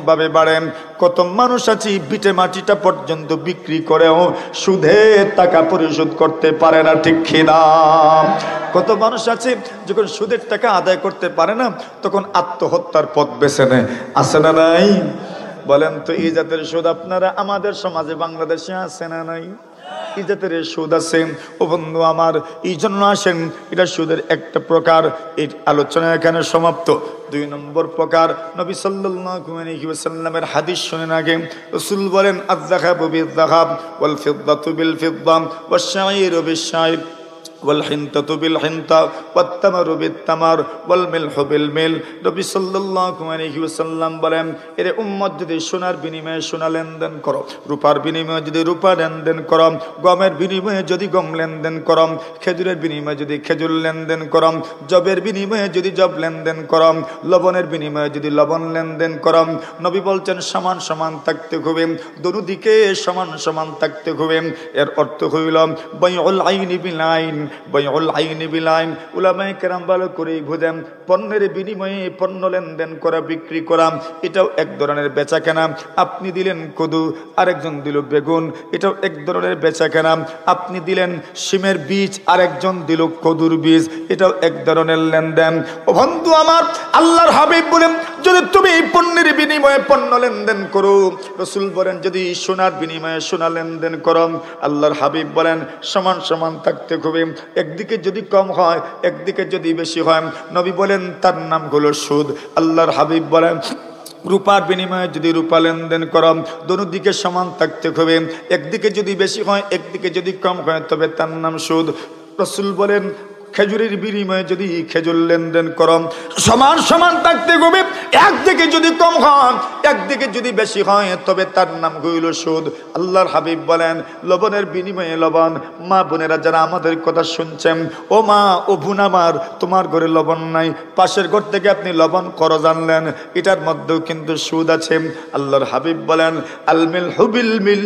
ভাবে বাড়ে কত মানুষ আছে বিটে মাটিটা পর্যন্ত বিক্রি করেও সুদের টাকা পরিশোধ করতে পারে না, ঠিক কিনা? কত মানুষ আছে যখন সুদের টাকা আদায় করতে পারে না তখন আত্মহত্যার পথ বেছে নেয়, আছে না নাই? বলেন তো এই জাতের সুদ আপনারা আমাদের সমাজে বাংলাদেশে আছে না নাই? এই জাতের সুদ আছে ও বন্ধু আমার। এই জন্য আসেন, এটা সুদের একটা প্রকার। এই আলোচনা এখানে সমাপ্ত। 2 নম্বর প্রকার, নবী সাল্লাল্লাহু আলাইহি ওয়াসাল্লামের হাদিস শুনেন আগে। রাসূল বলেন, আয-যাহাবু বিয-যাহাব ওয়াল ফিদ্দাতু বিল ফিদ্দা ওয়াশ শাঈরু বিশ-শাঈর والحنطة بالحنطة والتمر بالتمر والملح بالملح। নবী সাল্লাল্লাহু আলাইহি ওয়াসাল্লাম বলেন, এর উম্মত যদি সোনার বিনিময়ে সোনা লেনদেন করো, রূপার বিনিময়ে যদি রূপা লেনদেন করো, গমের বিনিময়ে যদি গম লেনদেন করো, খেজুরের বিনিময়ে যদি খেজুর লেনদেন করো, জবের বিনিময়ে যদি জব লেনদেন করো, লবণের বিনিময়ে যদি লবণ লেনদেন করো, নবী বলছেন সমান সমান থাকতে হবে, দুদিকে সমান সমান থাকতে হবে। এর অর্থ হইল বাইউল আইনি বিল আইন, বাইউল আইনি বিল আইন। উলামায়ে কেরাম ভালো করে বুঝেন, পণ্যের বিনিময়ে পণ্য লেনদেন করা, বিক্রি করা, এটাও এক ধরনের বেচা কেনা। আপনি দিলেন কদু, আরেকজন দিল বেগুন, এটাও এক ধরনের বেচা কেনা। আপনি দিলেন শিমের বীজ, আরেকজন দিল কদুর বীজ, এটাও এক ধরনের লেনদেন। ও বন্ধু আমার, আল্লাহর হাবিব বলেন, যদি তুমি পণ্যের বিনিময়ে পণ্য লেনদেন করো, রাসূল বলেন যদি সোনার বিনিময়ে সোনা লেনদেন করো, আল্লাহর হাবিব বলেন সমান সমান থাকতে হবে। একদিকে যদি কম হয়, একদিকে যদি বেশি হয়, নবী বলেন তার নাম হলো সুদ। আল্লাহর হাবিব বলেন রূপার বিনিময়ে যদি রূপা লেনদেন করো, দুনো দিকে সমান থাকতে হবে। একদিকে যদি বেশি হয়, একদিকে যদি কম হয়, তবে তার নাম সুদ। রাসূল বলেন খেজুরের বিনিময়ে যদি খেজুর লেনদেন করো, সমান সমান থাকতে হবে। একদিকে যদি কম হয়, একদিকে যদি বেশি হয়, তবে তার নাম হইল সুদ। আল্লাহর হাবিব বলেন লবণের বিনিময়ে লবণ। মা বোনেরা যারা আমাদের কথা শুনছেন, ও মা ও বোন আমার, তোমার ঘরে লবণ নাই, পাশের ঘর থেকে আপনি লবণ খরচ আনলেন, এটার মধ্যেও কিন্তু সুদ আছে। আল্লাহর হাবিব বলেন আল মিলহু বিল মিল,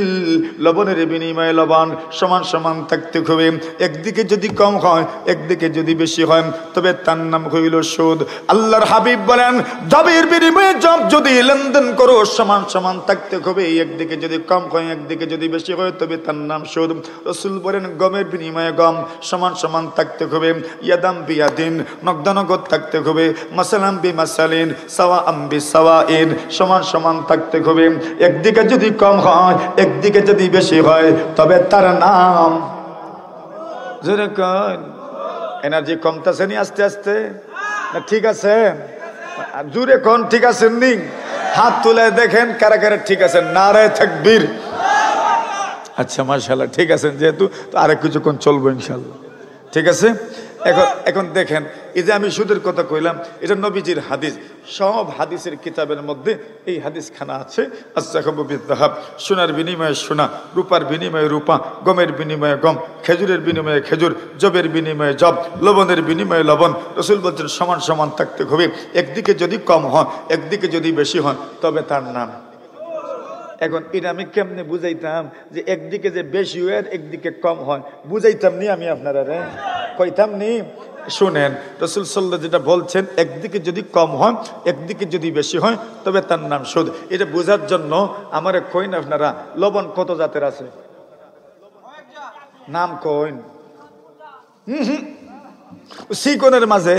লবণের বিনিময়ে লবণ, সমান সমান থাকতে হবে। একদিকে যদি কম হয়, একদিকে একদিকে যদি বেশি হয় তবে তার নাম হইল সুদ। আল্লাহর হাবিব বলেন জবের বিনিময়ে জব যদি লেনদেন করো সমান সমান থাকতে হবে, একদিকে যদি কম হয় একদিকে যদি বেশি হয় তবে তার নাম সুদ। রাসূল বলেন গমের বিনিময়ে গম সমান সমান থাকতে হবে, ইয়াদাম বিয়াদিন নগদানগদ থাকতে হবে, মাসালাম বি মাসালিন সাওয়াআম বি সাওয়াইন সমান সমান থাকতে হবে। একদিকে যদি কম হয় একদিকে যদি বেশি হয় তবে তার নাম জোরে কন। এনার্জি কমতেছে নি আস্তে আস্তে না ঠিক আছে? জোরে কোন ঠিক আছেন নি? হাত তুলে দেখেন কারা কারা ঠিক আছেন, নারে তাকবীর। আচ্ছা মাশাআল্লাহ ঠিক আছেন, যেহেতু তো আরেক কিছুক্ষণ চলবো ইনশাআল্লাহ, ঠিক আছে। এখন দেখেন এই যে আমি সুদের কথা কইলাম এটা নবীজির হাদিস, সব হাদিসের কিতাবের মধ্যে এই হাদিস খানা আছে। আস-সাহাবু বিয-যাহাব, সোনার বিনিময়ে সোনা, রূপার বিনিময়ে রূপা, গমের বিনিময়ে গম, খেজুরের বিনিময়ে খেজুর, জবের বিনিময়ে জব, লবণের বিনিময়ে লবণ। রাসূল বলছেন সমান সমান থাকতে হবে, একদিকে যদি কম হয় একদিকে যদি বেশি হয় তবে তার নাম। এখন এটা আমি কেমনে বুঝাইতাম যে একদিকে যে বেশি হয় একদিকে কম হয়, বুঝাইতাম নি আমি আপনারা রে, কইতাম নি। শুনেন রাসূল সাল্লাল্লাহু যেটা বলছেন একদিকে যদি কম হয় একদিকে যদি বেশি হয় তবে তার নাম সুদ। এটা বোঝার জন্য আমারে কইন আপনারা লবণ কত জাতের আছে? নাম কইন। সিকনের মাঝে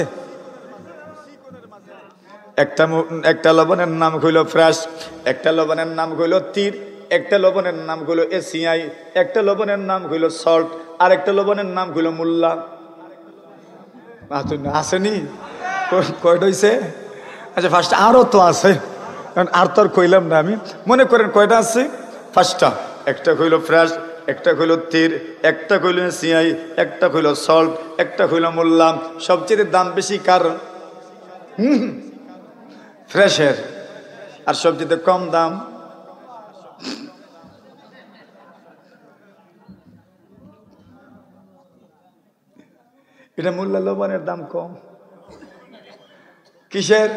একটা লবণের নাম হইল ফ্রেশ, একটা লবণের নাম হইল তীর, একটা লবণের নাম হইল এসিআই, একটা লবণের নাম হইল সল্ট, আর একটা লবণের নাম হইল মুল্লা। আসেনি কয়টা হইছে? আচ্ছা ফার্স্ট আরো তো আছে, কারণ আর তো আর কইলাম না আমি। মনে করেন কয়টা আছে? ফার্স্টটা একটা হইল ফ্রেশ, একটা হইল তীর, একটা হইল এসিআই, একটা হইল সল্ট, একটা হইল মুল্লা। সবচেয়ে দাম বেশি কার? ফ্রেশের। আর সবচেয়ে কম দাম এটা মুল্লা। লবণের দাম কম। কিসের?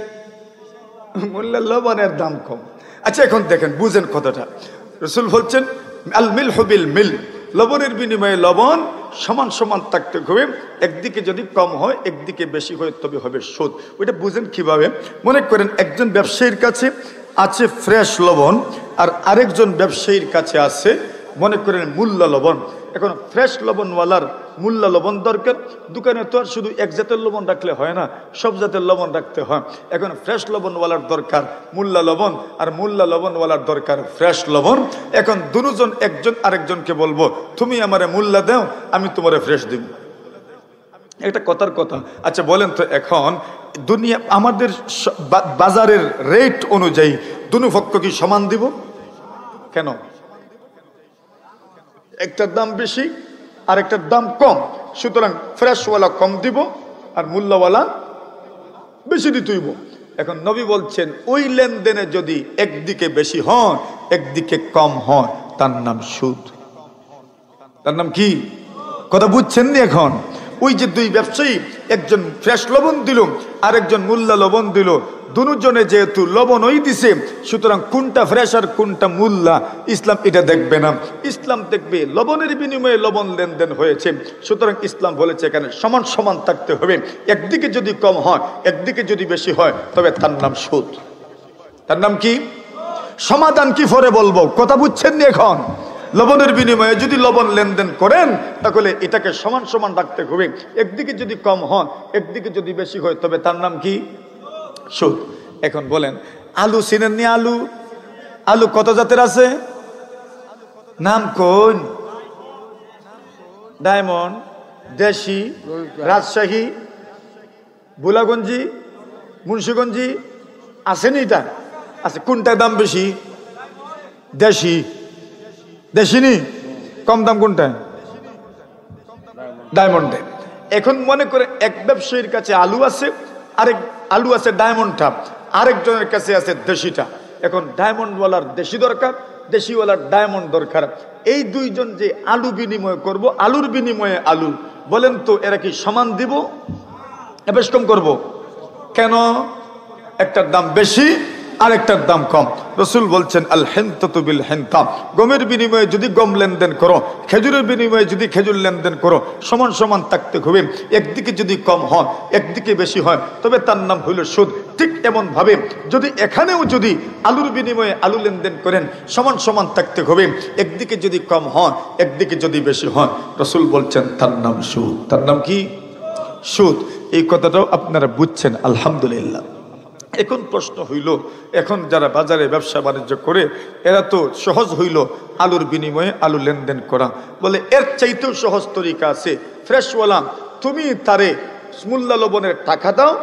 মুল্লা লবণের দাম কম। আচ্ছা এখন দেখেন বুঝেন কথাটা। রাসূল বলছেন আল মিলহু বিল মিল, লবণের বিনিময়ে লবণ সমান সমান থাকতে হবে, একদিকে যদি কম হয় একদিকে বেশি হয় তবে হবে সুদ। ওইটা বুঝেন কিভাবে? মনে করেন একজন ব্যবসায়ীর কাছে আছে ফ্রেশ লবণ আর আরেকজন ব্যবসায়ীর কাছে আছে মনে করেন মুল্লা লবণ। এখন ফ্রেশ লবণওয়ালার মুল্লা লবণ দরকার। দোকানে তো আর শুধু এক জাতের লবণ রাখলে হয় না, সব জাতের লবণ রাখতে হয়। এখন ফ্রেশ লবণওয়ালার দরকার মুল্লা লবণ আর মুল্লা লবণওয়ালার দরকার ফ্রেশ লবণ। এখন দুজন একজন আরেকজনকে বলবো তুমি আমারে মুল্লা দাও আমি তোমারে ফ্রেশ দিব, এটা কথার কথা। আচ্ছা বলেন তো এখন দুনিয়া আমাদের বাজারের রেট অনুযায়ী দুনো পক্ষ কি সমান দিব? কেন? একটার দাম বেশি আর একটার দাম কম, সুতরাং ফ্রেশওয়ালা কম দিব আর মূল্যওয়ালা বেশি দিতেইব। এখন নবী বলছেন ওই লেনদেনে যদি একদিকে বেশি হয় একদিকে কম হয় তার নাম সুদ। তার নাম কি? কথা বুঝছেন নি? এখন ওই যে দুই ব্যবসায়ী একজন ফ্রেশ লবণ দিল আর একজন মুল্লা লবণ দিল, দুজনে যেহেতু লবণই দিছে সুতরাং কোনটা ফ্রেশ আর কোনটা মুল্লা ইসলাম এটা দেখবে না। ইসলাম দেখবে লবণের বিনিময়ে লবণ লেনদেন হয়েছে, সুতরাং ইসলাম বলেছে এখানে সমান সমান থাকতে হবে। একদিকে যদি কম হয় একদিকে যদি বেশি হয় তবে তার নাম সুদ। তার নাম কি? সমাধান কি পরে বলবো, কথা বুঝছেন নি? এখন লবণের বিনিময়ে যদি লবণ লেনদেন করেন তাহলে এটাকে সমান সমান রাখতে হবে। একদিকে যদি কম হয় একদিকে যদি বেশি হয় তবে তার নাম কি? সুদ। এখন বলেন আলু চিনেন নি? আলু আলু কত জাতের আছে? নাম কোন? ডায়মন্ড, দেশি, রাজশাহী, বুলাগঞ্জি, মুন্সিগঞ্জি আসেনি? এটা আছে। কোনটার দাম বেশি? দেশি। দেশিনি? কম দাম কোনটা? ডায়মন্ডে। এখন মনে করে এক ব্যবসায়ীর কাছে আলু আছে, আরেক আলু আছে ডায়মন্ডটা, আরেকজনের কাছে আছে দেশিটা। এখন ডায়মন্ডওয়ালার দেশি দরকার, দেশিওয়ালার ডায়মন্ড দরকার। এই দুইজন যে আলু বিনিময় করব, আলুর বিনিময়ে আলু, বলেন তো এরা কি সমান দিব? বেশ কম করব কেন? একটার দাম বেশি আরেকটার দাম কম। রসুল বলছেন আল হিনতাতু বিল হিনতা, গমের বিনিময়ে যদি গম লেনদেন করো, খেজুরের বিনিময়ে যদি খেজুর লেনদেন করো, সমান সমান থাকতে হবে। একদিকে যদি কম হয়, একদিকে বেশি হয়, তবে তার নাম হইল সুদ। ঠিক এমন ভাবে যদি এখানেও যদি আলুর বিনিময়ে আলু লেনদেন করেন, সমান সমান থাকতে হবে। একদিকে যদি কম হয়, একদিকে যদি বেশি হয়, রসুল বলছেন তার নাম সুদ। তার নাম কি? সুদ। এই কথাটাও আপনারা বুঝছেন, আলহামদুলিল্লাহ। এখন প্রশ্ন হইল, এখন যারা বাজারে ব্যবসা বাণিজ্য করে এরা তো সহজ হইল আলুর বিনিময়ে আলু লেনদেন করা। বলে এর চাইতেও সহজ তরিকা আছে। ফ্রেশওয়ালা তুমি তারে মূল্যা লবণের টাকা দাও,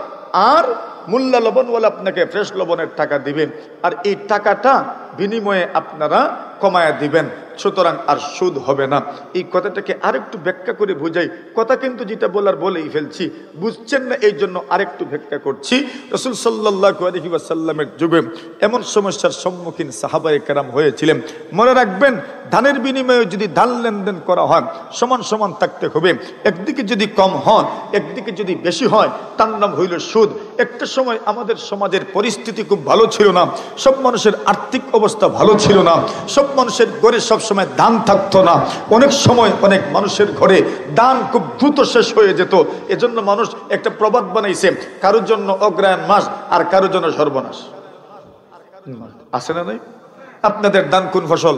আর মূল্যা লবণওয়ালা আপনাকে ফ্রেশ লবণের টাকা দিবে, আর এই টাকাটা বিনিময়ে আপনারা কমায়া দিবেন, সুতরাং আর সুদ হবে না। এই কথাটাকে আরেকটু ব্যাখ্যা করে বুঝাই। কথা কিন্তু যেটা বলার বলেই ফেলছি, বুঝছেন না, এই জন্য আরেকটু ব্যাখ্যা করছি। রাসূল সাল্লাল্লাহু আলাইহি ওয়াসাল্লামের যুগে এমন সমস্যার সম্মুখীন সাহাবায়ে কেরাম হয়েছিলেন। মনে রাখবেন, ধানের বিনিময়ে যদি ধান লেনদেন করা হয়, সমান সমান থাকতে হবে। একদিকে যদি কম হয়, একদিকে যদি বেশি হয়, তার নাম হইল সুদ। একটা সময় আমাদের সমাজের পরিস্থিতি খুব ভালো ছিল না, সব মানুষের আর্থিক অবস্থা ভালো ছিল না, সব মানুষের ঘরে সব সময় দান থাকতো না। অনেক সময় অনেক মানুষের ঘরে দান খুব দ্রুত শেষ হয়ে যেত। এজন্য মানুষ একটা প্রবাদ বানাইছে, কারোর জন্য অগ্রহায়ণ মাস আর কারোর জন্য সর্বনাশ। আছে না নাই? আপনাদের দান কোন ফসল?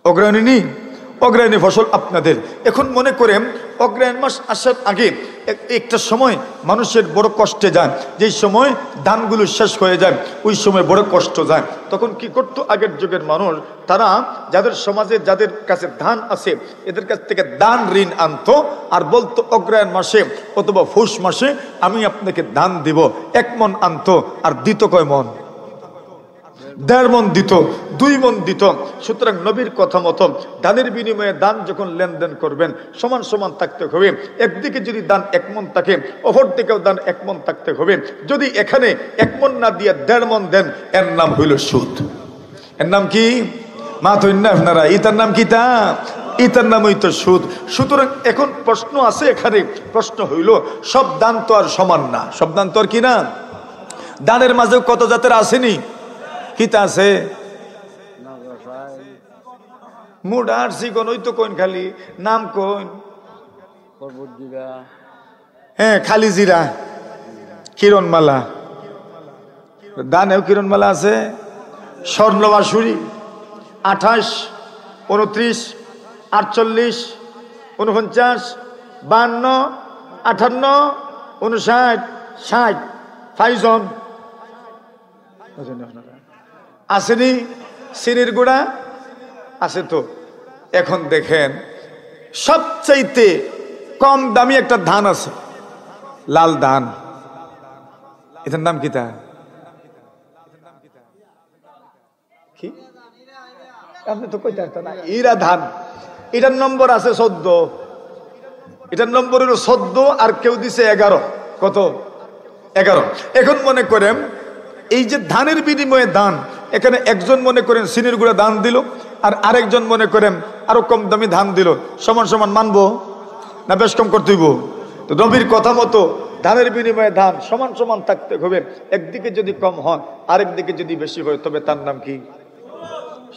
অগ্রহায়ণী নি, অগ্রহায়ণী ফসল আপনাদের। এখন মনে করেন অগ্রহায়ণ মাস আসার আগে একটা সময় মানুষের বড় কষ্টে যায়, যেই সময় ধানগুলো শেষ হয়ে যায়, ওই সময় বড় কষ্ট যায়। তখন কি করতো আগের যুগের মানুষ? তারা যাদের সমাজে যাদের কাছে ধান আছে এদের কাছ থেকে দান ঋণ আনতো, আর বলতো অগ্রহায়ণ মাসে অথবা পৌষ মাসে আমি আপনাকে দান দিব। 1 মণ আনতো, আর দিত কয় মণ? 1.5 মণ দিত, 2 মণ দিত। সুতরাং নবীর কথা মতো দানের বিনিময়ে দান যখন লেনদেন করবেন, সমান সমান থাকতে হবে। একদিকে যদি দান 1 মণ থাকে, অপর দিকেও দান 1 মণ থাকতে হবে। যদি এখানে 1 মণ না দিয়ে 1.5 মণ দেন, এর নাম হইল সুদ। এর নাম কি? মা তো আপনারা ইতার নাম কি? তা ইতার নাম হইতো সুদ। সুতরাং এখন প্রশ্ন আছে, এখানে প্রশ্ন হইল, সব দান তো আর সমান না। সব দান তো আর কি না? দানের মাঝেও কত জাতের আসেনি? কিতা আছে? মুডার সিকন ওই তো কোন খালি নাম কোন? হ্যাঁ, খালি জিরা, কিরণমালা, দানেও কিরণমালা আছে, স্বর্ণবাসুরি, 28, 29, 48, 49, 52, 58, 59, 60, ফাইজন আসেনি? চিনির গুঁড়া আছে তো। এখন দেখেন, সবচাইতে কম দামি একটা ধান আছে, লাল ধান। এটার নাম কি? তা কি? আপনি তো কইতে পারতেন না। ইরা ধান, এটার নম্বর আছে 14। এটার নম্বর হলো 14, আর কেউ দিছে 11। কত? 11। এখন মনে করেন এই যে ধানের বিনিময়ে দান, এখানে একজন মনে করেন চিনির গুঁড়া দান দিল, আর আরেকজন মনে করেন আরো কম দামি ধান দিল, সমান সমান মানবো না বেশ কম করতে হইব? তো নবীর কথা মতো ধানের বিনিময়ে ধান সমান সমান থাকতে হবে। একদিকে যদি কম হয়, আরেকদিকে যদি বেশি হয়, তবে তার নাম কি?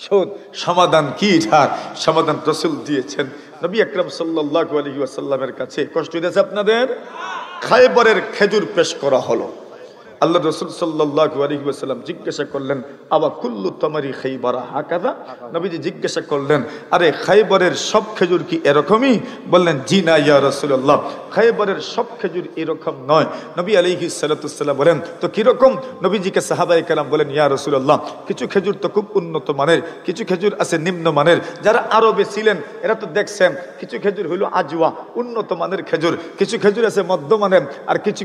সুদ। সমাধান কি? এটার সমাধান রাসূল দিয়েছেন। নবী আকরাম সাল্লাল্লাহু আলাইহি ওয়াসাল্লামের কাছে কষ্ট হয়েছে আপনাদের। খায়বরের খেজুর পেশ করা হলো। আল্লাহ রাসূল সাল্লাল্লাহু আলাইহি ওয়াসাল্লাম জিজ্ঞাসা করলেন, আবা কুল্লু তামারি খাইবারা হাকাযা? নবীজি জিজ্ঞাসা করলেন, আরে খায়বরের সব খেজুর কি এরকমই? বললেন, জি না ইয়া রাসূলুল্লাহ, খায়বরের সব খেজুর এরকম নয়। নবী আলাইহিস সালাতু ওয়াসসালাম বলেন, তো কি রকম? নবীজিকে সাহাবায়ে কেরাম বলেন, ইয়া রাসূলুল্লাহ, কিছু খেজুর তো খুব উন্নত মানের, কিছু খেজুর আছে নিম্ন মানের। যারা আরবে ছিলেন এরা তো দেখছেন, কিছু খেজুর হইল আজওয়া, উন্নত মানের খেজুর, কিছু খেজুর আছে মধ্যমানের, আর কিছু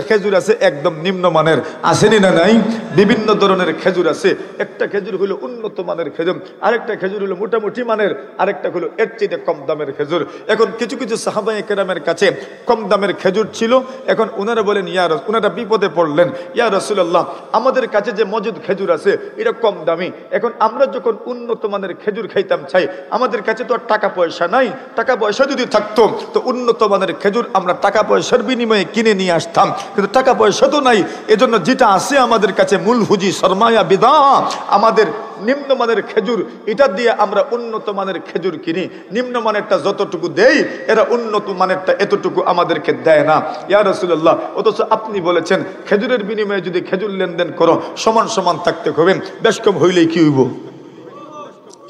খেজুর আছে একদম নিম্ন মানের। আসেনি না নাই? বিভিন্ন ধরনের খেজুর আছে। একটা খেজুর হলো উন্নত মানের খেজুর, আরেকটা খেজুর হলো মোটামুটি মানের, আরেকটা হলো এর চেয়ে কম দামের খেজুর। এখন কিছু কিছু সাহাবায়ে কেরামের কাছে কম দামের খেজুর ছিল। এখন ওনারা বলেন, ওনারা বিপদে পড়লেন, ইয়া রাসূলুল্লাহ, আমাদের কাছে যে মজুদ খেজুর আছে এটা কম দামি। এখন আমরা যখন উন্নত মানের খেজুর খাইতাম চাই, আমাদের কাছে তো আর টাকা পয়সা নাই। টাকা পয়সা যদি থাকতো তো উন্নত মানের খেজুর আমরা টাকা পয়সার বিনিময়ে কিনে নিয়ে আসতাম, কিন্তু টাকা পয়সা তো নাই। এজন্য যেটা আছে আমাদের কাছে মূল পুঁজি সরমায়া বিদা, আমাদের নিম্নমানের খেজুর, এটা দিয়ে আমরা উন্নত মানের খেজুর কিনি। নিম্নমানেরটা যতটুকু দেই এরা উন্নত মানেরটা এতটুকু আমাদেরকে দেয় না। ইয়া রাসূলুল্লাহ, অথচ আপনি বলেছেন খেজুরের বিনিময়ে যদি খেজুর লেনদেন করো সমান সমান থাকতে হবে, বেশ কম হইলেই কি হইব?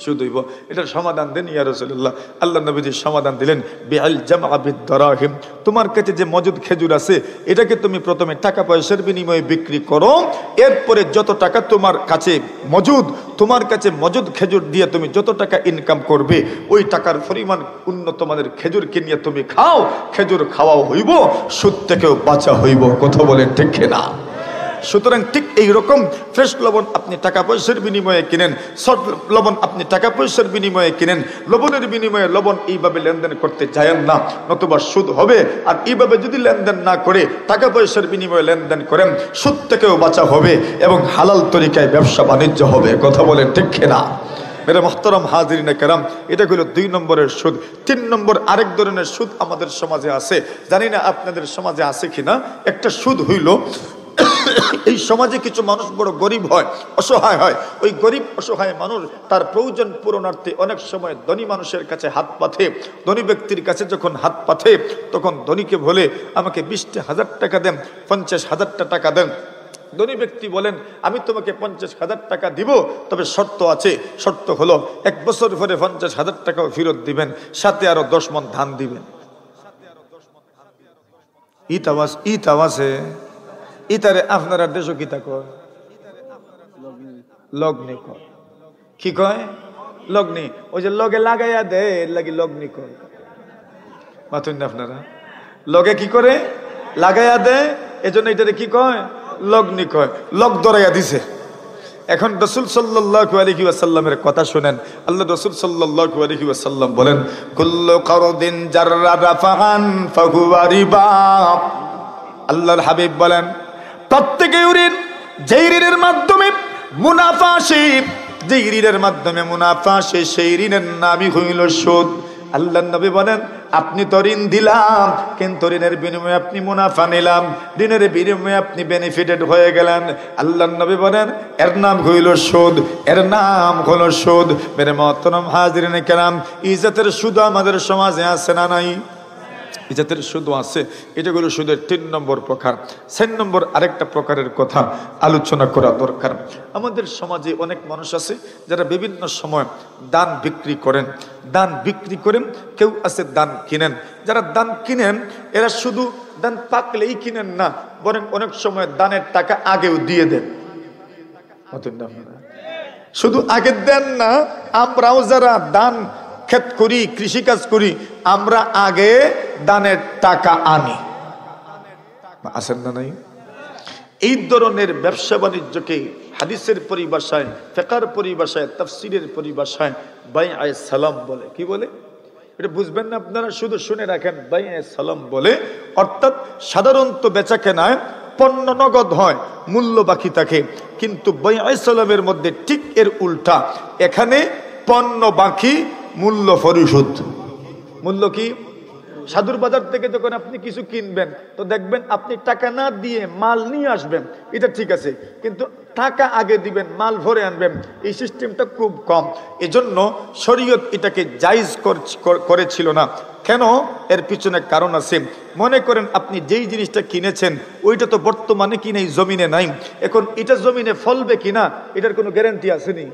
সুদ হইব। এটার সমাধান দেন ইয়া রাসূলুল্লাহ। আল্লাহ নবীজি সমাধান দিলেন, বিআল জামআ বিদ-দারাহিম, তোমার কাছে যে মজুদ খেজুর আছে এটাকে তুমি প্রথমে টাকা পয়সার বিনিময়ে বিক্রি করো, এরপরে যত টাকা তোমার কাছে মজুদ, তোমার কাছে মজুদ খেজুর দিয়ে তুমি যত টাকা ইনকাম করবে ওই টাকার পরিমাণ উন্নত মানের খেজুর কিনিয়ে তুমি খাও, খেজুর খাওয়াও হইব, সুদ থেকেও বাঁচা হইব। কথা বলেন ঠিক না? সুতরাং ঠিক এইরকম ফ্রেশ লবণ আপনি টাকা পয়সার বিনিময়ে কিনেন, সফট লবণ আপনি টাকা পয়সার বিনিময়ে কিনেন, লবণের বিনিময়ে লবণ এইভাবে লেনদেন করতে যায়েন না, নতুবা সুদ হবে। আর এইভাবে যদি লেনদেন না করে টাকা পয়সার বিনিময়ে লেনদেন করেন, সুদ থেকেও বাঁচা হবে এবং হালাল তরিকায় ব্যবসা বাণিজ্য হবে। কথা বলেন ঠিক না? মেরে মোহতারাম হাজিরিনে কেরাম, এটা হলো 2 নম্বরের সুদ। 3 নম্বর আরেক ধরনের সুদ আমাদের সমাজে আছে, জানি না আপনাদের সমাজে আছে কিনা। একটা সুদ হইল, এই সমাজে কিছু মানুষ বড় গরিব হয়, অসহায় হয়। ওই গরিব অসহায় মানুষ তার প্রয়োজন পূরণার্থে অনেক সময় ধনী মানুষের কাছে হাত পাতে। ধনী ব্যক্তির কাছে যখন হাত পাতে তখন ধনীকে বলে, আমাকে 20,000 টাকা দেন, 50,000 টাকা দেন। ধনী ব্যক্তি বলেন, আমি তোমাকে 50,000 টাকা দিব, তবে শর্ত আছে। শর্ত হলো 1 বছর পরে 50,000 টাকাও ফেরত দিবেন, সাথে আরো 10 মণ ধান দিবেন। ইতাওয়াসে ইতারে আপনারা দেশও কিতা কয়? লগ্নি কয়। কি কয়? লগ্নি। ওই যে লগে লাগাইয়া দেয় এর লাগি লগ্নি কয়। মাথুন না আপনারা? লগে কি করে? লাগাইয়া দেয়, এজন্য এটারে কি কয়? লগ্নি কয়। লগ ধরাইয়া দিছে। এখন রাসূল সাল্লাল্লাহু আলাইহি ওয়াসাল্লামের কথা শুনেন। আল্লাহ রাসূল সাল্লাল্লাহু আলাইহি ওয়াসাল্লাম বলেন, কুল্লু কারদিন জাররা রাফান ফাহুয়া রিবা। আল্লাহর হাবিব বলেন, প্রত্যেকই ঋণ, যেই ঋণের মাধ্যমে মুনাফা আসে, যেই ঋণের মাধ্যমে মুনাফা আসে সেই ঋণের নামই হইল সুদ। আল্লাহর নবী বলেন, আপনি তো ঋণ দিলাম, কিন্তু ঋণের বিনিময়ে আপনি মুনাফা নিলাম, ঋণের বিনিময়ে আপনি বেনিফিটেড হয়ে গেলেন। আল্লাহর নবী বলেন, এর নাম হইল সুদ, এর নাম হলো সুদ। মেরে মুহতারাম হাজিরিনে কেরাম, ইজ্জতের সুদ আমাদের সমাজে আছে না নাই? ইজ্জতের সুদ আছে। এটা হলো সুদের 3 নম্বর প্রকার। 4 নম্বর আরেকটা প্রকারের কথা আলোচনা করা দরকার। আমাদের সমাজে অনেক মানুষ আছে যারা বিভিন্ন সময় দান বিক্রি করেন। দান বিক্রি করেন, কেউ আছে দান কিনেন। যারা দান কিনেন এরা শুধু দান পাকলেই কিনেন না, বরং অনেক সময় দানের টাকা আগেও দিয়ে দেন। শুধু আগে দেন না, আমরাও যারা দান ক্ষেত করি, কৃষিকাজ করি, আমরা আগে দানের টাকা আনি। আছেন না নাই? এই ধরনের ব্যবসা বাণিজ্যকে হাদিসের পরিভাষায়, ফিকহের পরিভাষায়, তাফসীরের পরিভাষায় বাইআয়ে সালাম বলে। কি বলে? এটা বুঝবেন না আপনারা, শুধু শুনে রাখেন। বাইআয়ে সালাম বলে, অর্থাৎ সাধারণত বেচা কেনায় পণ্য নগদ হয়, মূল্য বাকি থাকে, কিন্তু বাইআয়ে সালামের মধ্যে ঠিক এর উল্টা। এখানে পণ্য বাকি, মূল্য পরিশোধ। মূল্য কি? সাধুর বাজার থেকে যখন আপনি কিছু কিনবেন তো দেখবেন আপনি টাকা না দিয়ে মাল নিয়ে আসবেন, এটা ঠিক আছে, কিন্তু টাকা আগে দিবেন, মাল ভরে আনবেন, এই সিস্টেমটা খুব কম। এজন্য শরীয়ত এটাকে জায়েজ করেছিল না। কেন? এর পিছনে কারণ আছে। মনে করেন আপনি যেই জিনিসটা কিনেছেন ওইটা তো বর্তমানে কিনে জমিনে নাই, এখন এটা জমিনে ফলবে কিনা এটার কোনো গ্যারান্টি আসেনি,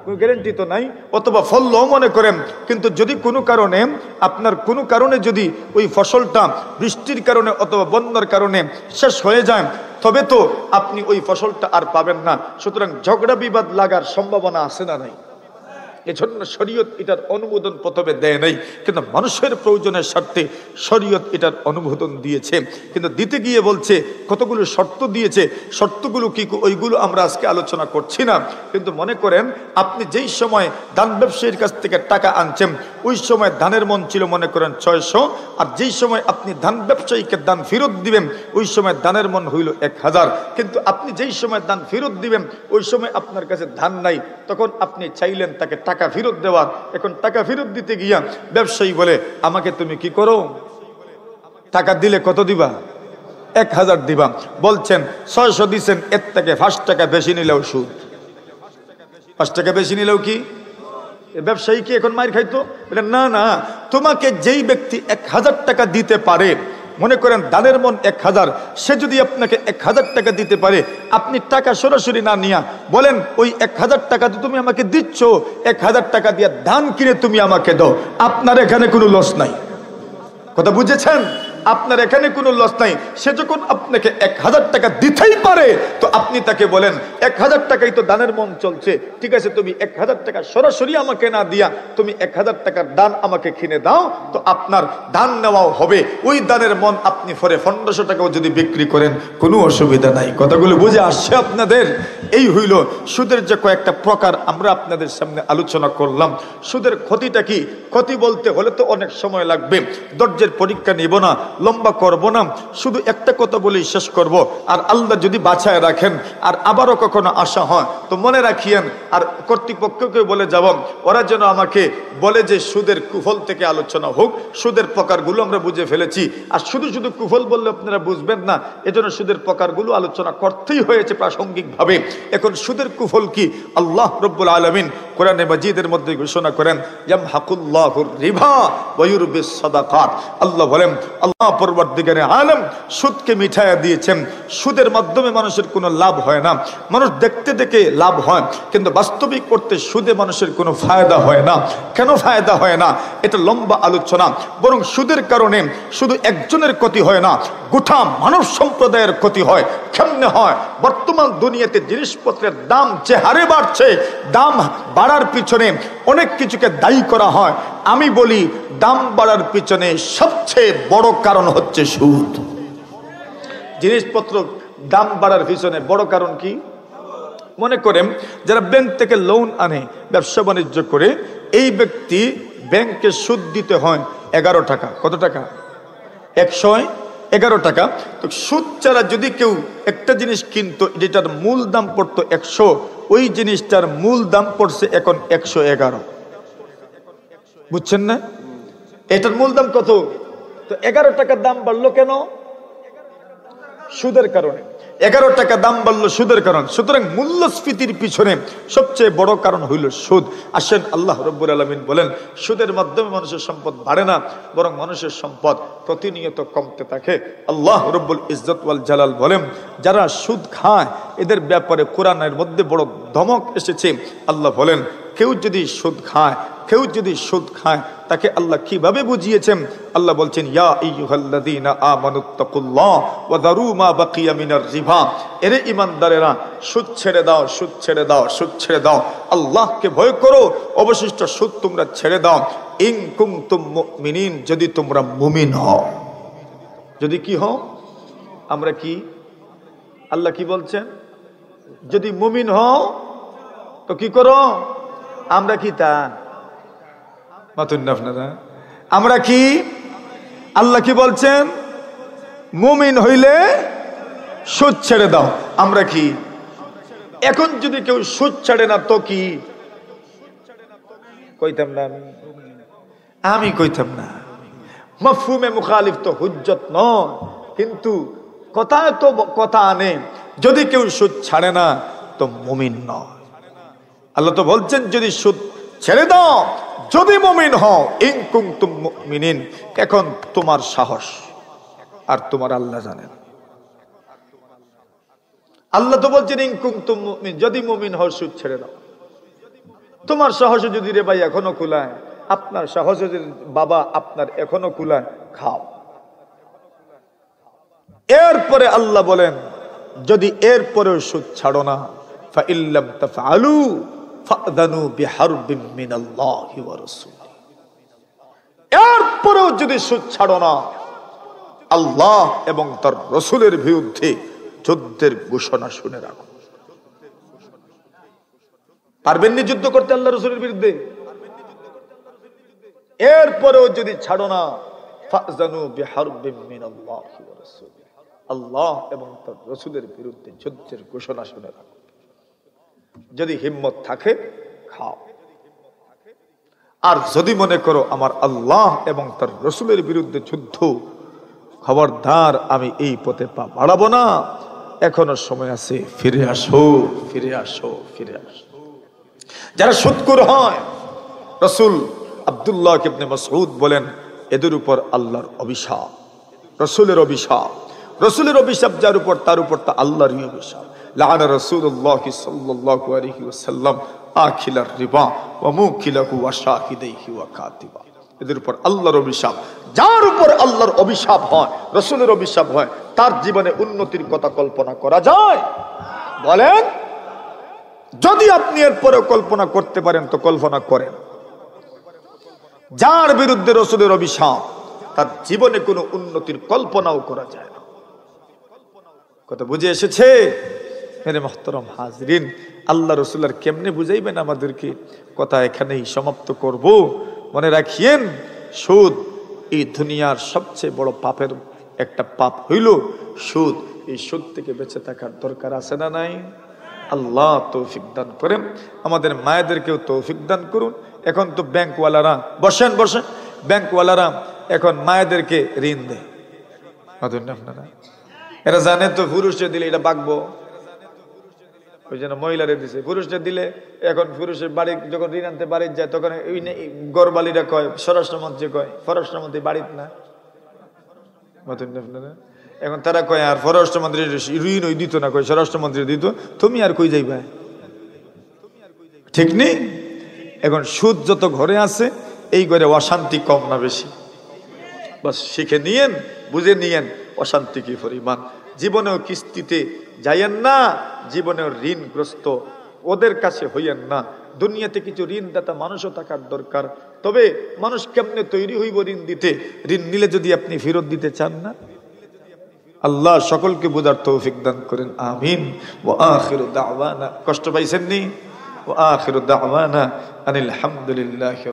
কোনো গ্যারান্টি তো নাই। অথবা ফললেও মনে করেন, কিন্তু যদি কোনো কারণে আপনার কোনো কারণে যদি ওই ফসলটা বৃষ্টির কারণে অথবা বন্যার কারণে শেষ হয়ে যায়, তবে তো আপনি ওই ফসলটা আর পাবেন না। সুতরাং ঝগড়া বিবাদ লাগার সম্ভাবনা আছে না নাই? এজন্য শরীয়ত এটার অনুমোদন প্রথমে দেয় নাই, কিন্তু মানুষের প্রয়োজনের স্বার্থে শরীয়ত এটার অনুমোদন দিয়েছে। কিন্তু দিতে গিয়ে বলছে কতগুলো শর্ত দিয়েছে, শর্তগুলো কি ওইগুলো আমরা আজকে আলোচনা করছি না। কিন্তু মনে করেন আপনি যেই সময় ধান ব্যবসায়ীর কাছ থেকে টাকা আনছেন ওই সময় ধানের মন ছিল মনে করেন 600, আর যেই সময় আপনি ধান ব্যবসায়ীকে দান ফেরত দিবেন ওই সময় ধানের মন হইল 1000। কিন্তু আপনি যেই সময় দান ফেরত দিবেন ওই সময় আপনার কাছে ধান নাই, তখন আপনি চাইলেন তাকে টাকা ফেরত দেওয়ার। এখন টাকা ফেরত দিতে গিয়া ব্যবসায়ী বলে, আমাকে তুমি কি করো, টাকা দিলে কত দিবা? 1000 দিবা, বলছেন 600 দিচ্ছেন, এর থেকে 5 টাকা বেশি নিলেও সুদ। 5 টাকা বেশি নিলেও কি ব্যবসায়ী কি এখন মার খাইতো? না না, তোমাকে যেই ব্যক্তি 1000 টাকা দিতে পারে, মনে করেন দানের মন 1000, সে যদি আপনাকে 1000 টাকা দিতে পারে, আপনি টাকা সরাসরি না নিয়া বলেন ওই 1000 টাকা তুমি আমাকে দিচ্ছ, 1000 টাকা দিয়ে ধান কিনে তুমি আমাকে দাও, আপনার এখানে কোনো লস নাই। কথা বুঝেছেন? আপনার এখানে কোনো লস নাই। সে যখন আপনাকে 1000 টাকা দিতেই পারে, তো আপনি তাকে বলেন 1000 টাকাই তো দানের মন চলছে, ঠিক আছে তুমি 1000 টাকা সরাসরি আমাকে না দিয়া তুমি 1000 টাকার দান আমাকে কিনে দাও, তো আপনার দান নেওয়াও হবে। ওই দানের মন আপনি পরে 1500 টাকাও যদি বিক্রি করেন কোনো অসুবিধা নাই। কথাগুলো বুঝে আসছে আপনাদের? এই হইল সুদের যে কয়েকটা প্রকার আমরা আপনাদের সামনে আলোচনা করলাম। সুদের ক্ষতিটা কি? ক্ষতি বলতে হলে তো অনেক সময় লাগবে, ধৈর্যের পরীক্ষা নিব না, লম্বা করব না, শুধু একটা কথা বলেই শেষ করব। আর আল্লাহ যদি বাঁচায় রাখেন আর আবারও কখনো আসা হয় তো মনে রাখিয়েন, আর কর্তৃপক্ষকে বলে যাব ওরা যেন আমাকে বলে যে সুদের কুফল থেকে আলোচনা হোক। সুদের প্রকারগুলো আমরা বুঝে ফেলেছি, আর শুধু শুধু কুফল বললে আপনারা বুঝবেন না, এজন্য সুদের প্রকারগুলো আলোচনা করতেই হয়েছে প্রাসঙ্গিকভাবে। এখন সুদের কুফল কি? আল্লাহ রব্বুল আলামিন কোরআনে মাজিদের মধ্যে ঘোষণা করেন, ইয়ামহাকুল্লাহুর রিবা ওয়া ইউরবিস সাদাকাত। আল্লাহ বলেন, আল্লাহ পরবর্তীকারে আলম সুদকে মিঠাইয়া দিয়েছেন। সুদের মাধ্যমে মানুষের কোনো লাভ হয় না, মানুষ দেখতে দেখে লাভ হয়, কিন্তু বাস্তবিক করতে সুদে মানুষের কোনো ফায়দা হয় না। কেন ফায়দা হয় না এটা লম্বা আলোচনা। বরং সুদের কারণে শুধু একজনের ক্ষতি হয় না, গোটা মানব সম্প্রদায়ের ক্ষতি হয়। কেমনে হয়? বর্তমান দুনিয়াতে জিনিসপত্রের দাম যে হারে বাড়ছে, দাম বাড়ার পিছনে অনেক কিছুকে দায়ী করা হয়। আমি বলি দাম বাড়ার পিছনে সবচেয়ে বড় কারণ হচ্ছে সুদ। জিনিসপত্র দাম বাড়ার পিছনে বড় কারণ কি? মনে করেন যারা ব্যাংক থেকে লোন আনে, ব্যবসা বাণিজ্য করে, এই ব্যক্তি ব্যাংকে সুদ দিতে হয় 11 টাকা। কত টাকা? 111 টাকা। তো সুদ ছাড়া যদি কেউ একটা জিনিস কিনতো যেটার মূল দাম পড়তো 100, ওই জিনিসটার মূল দাম পড়ছে এখন 111। বুঝছেন না? এটার মূল দাম কত? তো 11 টাকার দাম বাড়লো কেন? সুদের কারণে। 11 টাকা দাম বাড়লো সুদের কারণ। সুতরাং মূল্যস্ফীতির পিছনে সবচেয়ে বড় কারণ হইল সুদ। আসেন, আল্লাহ রব্বুল আলামিন বলেন সুদের মাধ্যমে মানুষের সম্পদ বাড়ে না, বরং মানুষের সম্পদ প্রতিনিয়ত কমতে থাকে। আল্লাহ রব্বুল ইজ্জত ওয়াল জালাল বলেন যারা সুদ খায় এদের ব্যাপারে কোরআনের মধ্যে বড় ধমক এসেছে। আল্লাহ বলেন কেউ যদি সুদ খায়, কেউ যদি সুদ খায় তাকে আল্লাহ কিভাবে বুঝিয়েছেন? আল্লাহ বলছেন, ইয়া আইয়ুহাল্লাযীনা আমানুত্তাকুল্লাহ ওয়া যারু মা বাকিয়া মিনার রিবা। এরে ঈমানদারেরা, সুদ ছেড়ে দাও, সুদ ছেড়ে দাও, সুদ ছেড়ে দাও। আল্লাহকে ভয় করো, অবশিষ্ট সুদ তোমরা ছেড়ে দাও। ইন কুনতুম মুমিনিন, যদি তোমরা মুমিন হও। যদি কি হও? আমরা কি? আল্লাহ কি বলছেন? যদি মুমিন হও তো কি করো? আমরা কি তা মাতুন না আপনারা? আমরা কি? আল্লাহ কি বলছেন? মুমিন হইলে সুদ ছেড়ে দাও। আমরা কি? এখন যদি কেউ সুদ ছাড়ে না তো কি কইতাম না? আমি কইতাম না। মাফহুমে মুখালিফ তো হুজ্জত নয়, কিন্তু কথা তো কথা আনে। যদি কেউ সুদ ছাড়ে না তো মুমিন নয়। আল্লাহ তো বলছেন যদি সুদ ছেড়ে দাও, যদি মুমিন হও। ইন কুনতুম মুমিনিন। এখন তোমার সাহস আর তোমার আল্লাহ জানেন। আল্লাহ তো বলছেন ইন কুনতুম মুমিন, যদি মুমিন হও সুদ ছেড়ে দাও। তোমার সাহস যদি রে ভাই এখনো কুলায়, আপনার সাহস যদি বাবা আপনার এখনো কুলায়, খাও। এরপরে আল্লাহ বলেন যদি এরপরেও সুদ ছাড়ো না, ফা ইল্লাম তাফআলু ফাদানু বিহারবিম মিনাল্লাহি ওয়া রাসূলিহি। এরপরেও যদি সুদ ছাড়ো না, আল্লাহ এবং তার রাসূলের বিরুদ্ধে যুদ্ধের ঘোষণা শুনে রাখো। পারবেন না যুদ্ধ করতে আল্লাহ রাসূলের বিরুদ্ধে? এরপরেও যদি ছাড়ো না, ফাজানু বিহারবিম মিনাল্লাহি ওয়া রাসূলিহি। আল্লাহ এবং তার রাসূলের বিরুদ্ধে যুদ্ধের ঘোষণা শুনে রাখো। যদি হিম্মত থাকে খাও, আর যদি মনে করো আমার আল্লাহ এবং তার রাসূলের বিরুদ্ধে যুদ্ধ খবরদার আমি এই পথে পা বাড়াবো না, এখনো সময় আছে, ফিরে আসো, ফিরে আসো, ফিরে আসো। যারা সুদখোর হয়, রাসূল আব্দুল্লাহ ইবনে মাসউদ বলেন, এদের উপর আল্লাহর অভিশাপ, রাসূলের অভিশাপ, রাসূলের অভিশাপ যার উপর, তার উপর তা আল্লাহরই অভিশাপ। লাআনা রাসূলুল্লাহ সাল্লাল্লাহু আলাইহি ওয়াসাল্লাম আখিলার রিবা ওয়া মুকিলাহু ওয়া শাহিদাইহি ওয়া কাতিবা। এদের উপর আল্লাহর অভিশাপ। যার উপর আল্লাহর অভিশাপ হয়, রাসূলের অভিশাপ হয়, তার জীবনে উন্নতির কথা কল্পনা করা যায়? বলেন। যদি আপনি এরপরে কল্পনা করতে পারেন তো কল্পনা করেন। যার বিরুদ্ধে রাসূলের অভিশাপ, তার জীবনে কোনো উন্নতির কল্পনাও করা যায় না। কথা বুঝে এসেছে? মেরে মুহতারাম হাজরিন, আল্লাহ রাসূল আর কেমনে বুঝাইবেন আমাদেরকে? কথা এখানেই সমাপ্ত করব। মনে রাখিয়েন, সুদ এই দুনিয়ার সবচেয়ে বড় পাপের একটা পাপ হইল সুদ। এই সুদ থেকে বেঁচে থাকার দরকার আছে না নাই? আল্লাহ তৌফিক দান করেন, আমাদের মায়েদেরকেও তৌফিক দান করুন। এখন তো ব্যাংকওয়ালারা, বসেন বসেন, ব্যাংকওয়ালারা এখন মায়েদেরকে ঋণ দেয়। আপনারা এরা জানে তো পুরুষে দিলে এটা বাঁকবো, ওই জন্য মহিলারে দিছে। পুরুষে দিলে এখন পুরুষের বাড়ি যখন ঋণ আনতে বাড়ি যায়, তখন ওই গরবালিরা কয়, স্বরাষ্ট্রমন্ত্রী কয়, স্বরাষ্ট্রমন্ত্রী বাড়িত না। আপনারা এখন তারা কয়, আর স্বরাষ্ট্রমন্ত্রী ঋণ ওই দিত না, কয় স্বরাষ্ট্রমন্ত্রী দিত, তুমি আর কই যাইবা? ঠিক নেই? এখন সুদ যত ঘরে আছে, এই ঘরে অশান্তি কম না বেশি? বাস শিখে নিয়েন, বুঝে নিয়েন অশান্তি কি পরিমাণ। জীবনেও কিস্তিতে যাইয়েন না, জীবনেও ঋণগ্রস্ত ওদের কাছে হইয়েন না। দুনিয়াতে কিছু ঋণদাতা মানুষও থাকার দরকার। তবে মানুষ কেমনে তৈরি হইব ঋণ দিতে? ঋণ নিলে যদি আপনি ফেরত দিতে চান না। আল্লাহ সকলকে বোঝার তৌফিক দান করেন, আমিন। ওয়া আখিরু দাওয়ানা, কষ্ট পাইছেন নি? ওয়া আখিরু দাওয়ানা আনিল হামদুলিল্লাহ।